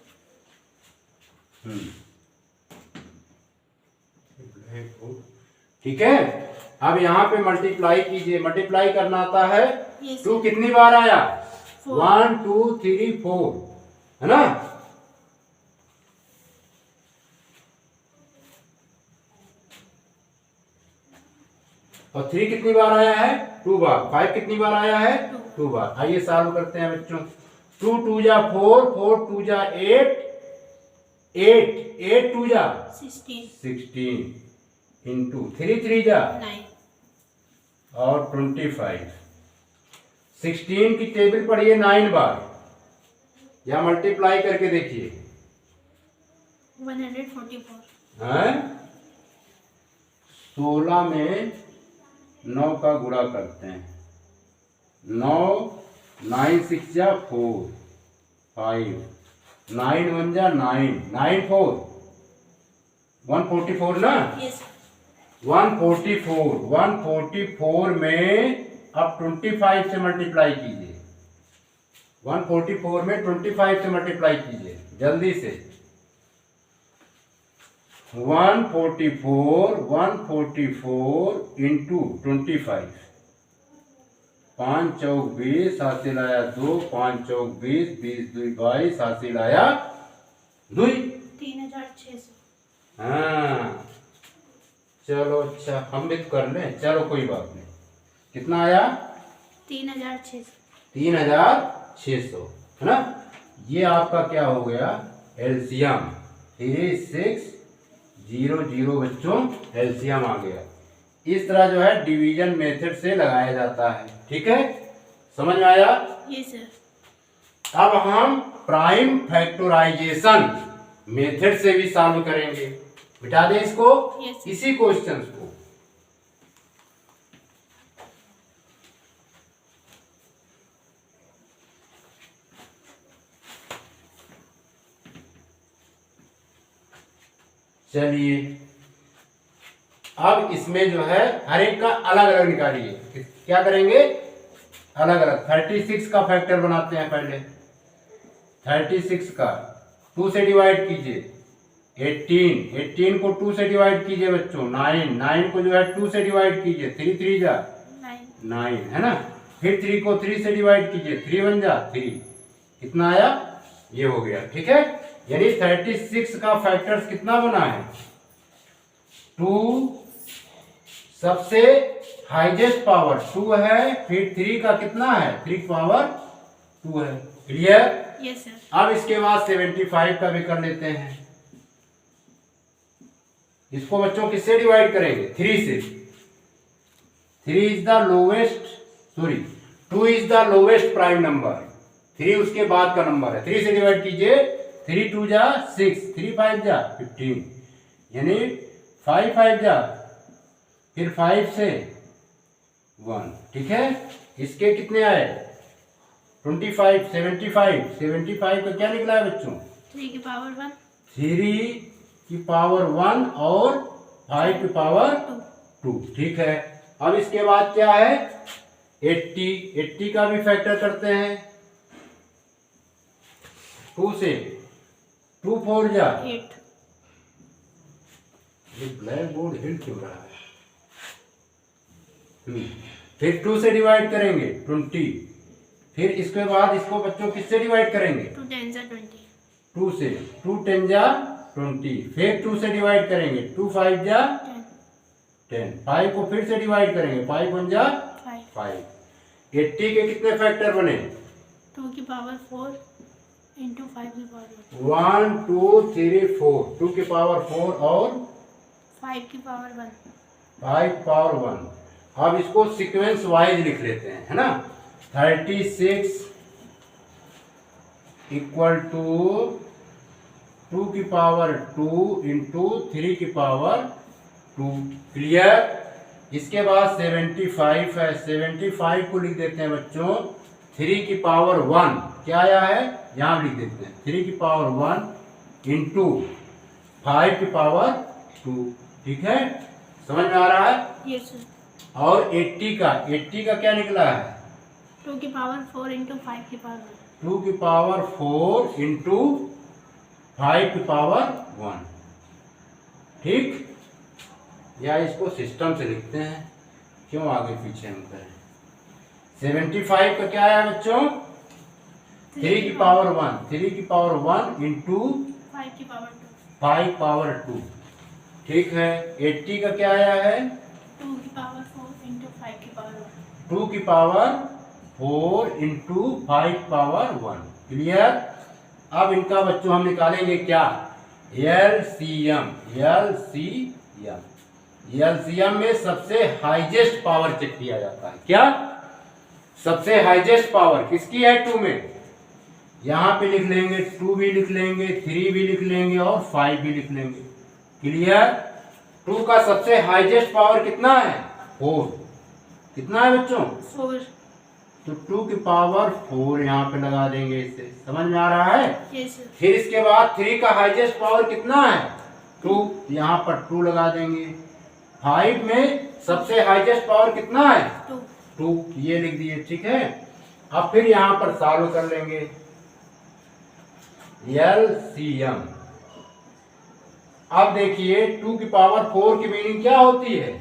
ठीक है। अब यहाँ पे मल्टीप्लाई कीजिए। मल्टीप्लाई करना आता है। Yes, 2 sir. कितनी बार आया? 4. 1 2 3 4, है ना? और 3 कितनी बार आया है? 2 बार। 5 कितनी बार आया है? 2 बार। आइए सॉल्व करते हैं बच्चों। 2 2 जा 4, 4 2 जा 8, 8 2 जा 16. 16 इंटू 3 3 जा 9. और 25। 16 की टेबल पढ़िए 9 बार, या मल्टीप्लाई करके देखिए। 144. हैं? 16 में 9 का गुणा करते हैं। 9 9 6 जा 4, 5 9 1 जा 9, 9 4 144 ना? Yes, sir. 144 में अब 25 से मल्टीप्लाई कीजिए। 144 में 25 से मल्टीप्लाई कीजिए जल्दी से। 144 इंटू 25, 5 चौक 20, 7 से लाया 2, 5 चौक 20, 20 2 22, 7 से लाया 2। 3600. हाँ चलो, अच्छा हम भी तो कर लें, चलो कोई बात नहीं। कितना आया? 3600. 3600, है ना? ये आपका क्या हो गया? एलसीएम। 3 6 0 0 बच्चों, एलसीएम आ गया। इस तरह जो है डिवीजन मेथड से लगाया जाता है। ठीक है, समझ में आया? Yes, sir. अब हम प्राइम फैक्टराइजेशन मेथड से भी सॉल्व करेंगे। बिठा दे इसको। Yes. इसी क्वेश्चन को। चलिए, अब इसमें जो है हर एक का अलग अलग निकालिए। क्या करेंगे? अलग अलग। 36 का फैक्टर बनाते हैं पहले। 36 का 2 से डिवाइड कीजिए। 18 को 2 से डिवाइड कीजिए बच्चों। 9 को जो है 2 से डिवाइड कीजिए। 3 3 जा 9, है ना? फिर 3 को 3 से डिवाइड कीजिए। 3 1 जा 3। कितना आया? ये हो गया। ठीक है, यानी 36 का फैक्टर्स कितना बना है? 2 सबसे हाईएस्ट पावर 2 है, फिर 3 का कितना है? 3 पावर 2 है। क्लियर? Yes, sir. अब इसके बाद 75 का भी कर लेते हैं। इसको बच्चों किससे डिवाइड करेंगे? 3 से। 3 is the lowest, sorry 2 is the lowest prime number. 3 उसके बाद का नंबर है। 3 से डिवाइड कीजिए। 3 2 जा 6, 3 5 जा 15, यानी 5 5 जा, फिर 5 से 1। ठीक है, इसके कितने आए? 25 75 का क्या निकला है बच्चों? 3 की पावर 1. 3 की पावर 1 और 5 की पावर 2। ठीक है, अब इसके बाद क्या है? 80 का भी फैक्टर करते हैं। 2 से 2 4 जा 8. ये ब्लैक बोर्ड हिल क्यों रहा है? फिर 2 से डिवाइड करेंगे 20, फिर इसके बाद इसको बच्चों किससे डिवाइड करेंगे? 2 10 जा 20. 2 से 2 10 जा 20, फिर 2 से डिवाइड करेंगे। 2 5 जा 10, 5 को फिर से डिवाइड करेंगे। 5 1 जा 5। 80 के कितने फैक्टर बने? 2 की पावर 4 इंटू 5 की पावर 1 2 3 4, 2 की पावर 4 और 5 की पावर 1. 5 पावर 1। अब इसको सीक्वेंस वाइज लिख लेते हैं, है ना? 36 इक्वल टू 2 की पावर 2 इंटू 3 की पावर 2। क्लियर? इसके बाद 75 है। 75 को लिख देते हैं बच्चों 3 की पावर 1। क्या आया है? यहाँ लिख देते हैं 3 की पावर 1 इंटू 5 की पावर 2। ठीक है, समझ में आ रहा है? Yes, sir. और 80 का क्या निकला है? 2 की पावर 4 इंटू 5 की पावर 2 की पावर 4 इंटू 5 की पावर 1। ठीक, या इसको सिस्टम से लिखते हैं, क्यों आगे पीछे हम करें। 75 का क्या है बच्चों? 3 की पावर 1, 3 की पावर 1 इंटू 5 की पावर 2, 5 पावर 2। ठीक है। 80 का क्या आया है? 2 की पावर 4 इंटू 5 की पावर 1। 2 की पावर 4 इंटू 5 पावर 1। क्लियर। अब इनका बच्चों हम निकालेंगे क्या? एलसीएम। एलसीएम, एलसीएम में सबसे हाईएस्ट पावर चेक किया जाता है। क्या सबसे हाईएस्ट पावर किसकी है? 2 में। यहां पे लिख लेंगे 2 भी लिख लेंगे, 3 भी लिख लेंगे और 5 भी लिख लेंगे। क्लियर। 2 का सबसे हाईएस्ट पावर कितना है? 4। कितना है बच्चों? 4। तो 2 की पावर 4 यहाँ पे लगा देंगे। इससे समझ में आ रहा है? Yes sir. फिर इसके बाद 3 का हाईएस्ट पावर कितना है? 2, यहाँ पर 2 लगा देंगे। 5 में सबसे हाईएस्ट पावर कितना है? 2, ये लिख दिए। ठीक है। अब फिर यहाँ पर सॉल्व कर लेंगे। एलसीएम। अब देखिए 2 की पावर 4 की मीनिंग क्या होती है?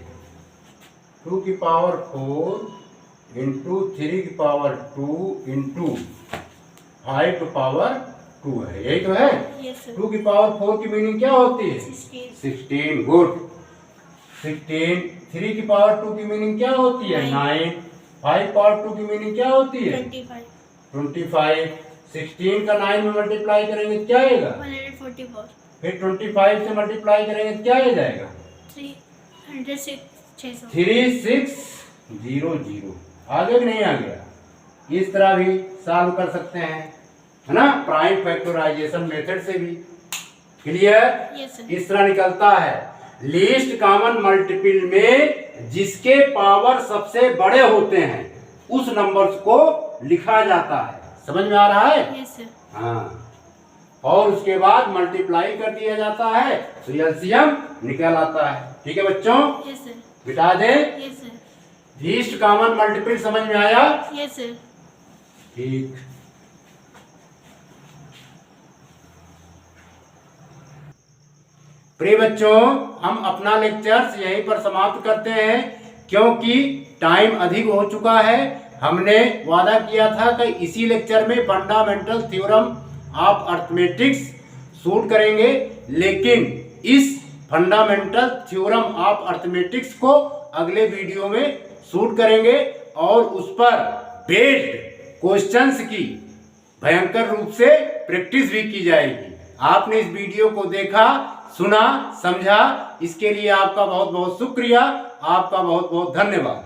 2 की पावर 4 इंटू 3 की पावर 2 इंटू 5 की पावर 2 है। यही तो है। Yes sir. 2 की पावर 4 की मीनिंग क्या होती है? 16। गुड। 16। 3 की पावर 2 की मीनिंग क्या होती है? 9। 5 पावर 2 की मीनिंग क्या होती है? 25। 16 का 9 में मल्टीप्लाई करेंगे तो क्या आएगा? 144। फिर 25 से मल्टीप्लाई करेंगे तो क्या आ जाएगा? 3600। 3600। आगे कि नहीं आ गया? इस तरह भी सॉल्व कर सकते हैं, है ना, प्राइम फैक्टराइजेशन मेथड से भी। क्लियर। Yes sir. इस तरह निकलता है। लीस्ट कॉमन मल्टीपल में जिसके पावर सबसे बड़े होते हैं उस नंबर्स को लिखा जाता है। समझ में आ रहा है? Yes sir. हाँ। और उसके बाद मल्टीप्लाई कर दिया जाता है तो एलसीएम निकल आता है। ठीक है बच्चों? Yes sir. बिठा दे। Yes sir. Least common multiple समझ में आया? Yes sir. ठीक। प्रिय बच्चों, हम अपना लेक्चर्स यहीं पर समाप्त करते हैं क्योंकि टाइम अधिक हो चुका है। हमने वादा किया था कि इसी लेक्चर में fundamental theorem of arithmetics shoot करेंगे, लेकिन इस फंडामेंटल थ्योरम ऑफ अर्थमेटिक्स को अगले वीडियो में शूट करेंगे और उस पर बेस्ड क्वेश्चंस की भयंकर रूप से प्रैक्टिस भी की जाएगी। आपने इस वीडियो को देखा, सुना, समझा, इसके लिए आपका बहुत बहुत शुक्रिया। आपका बहुत बहुत धन्यवाद।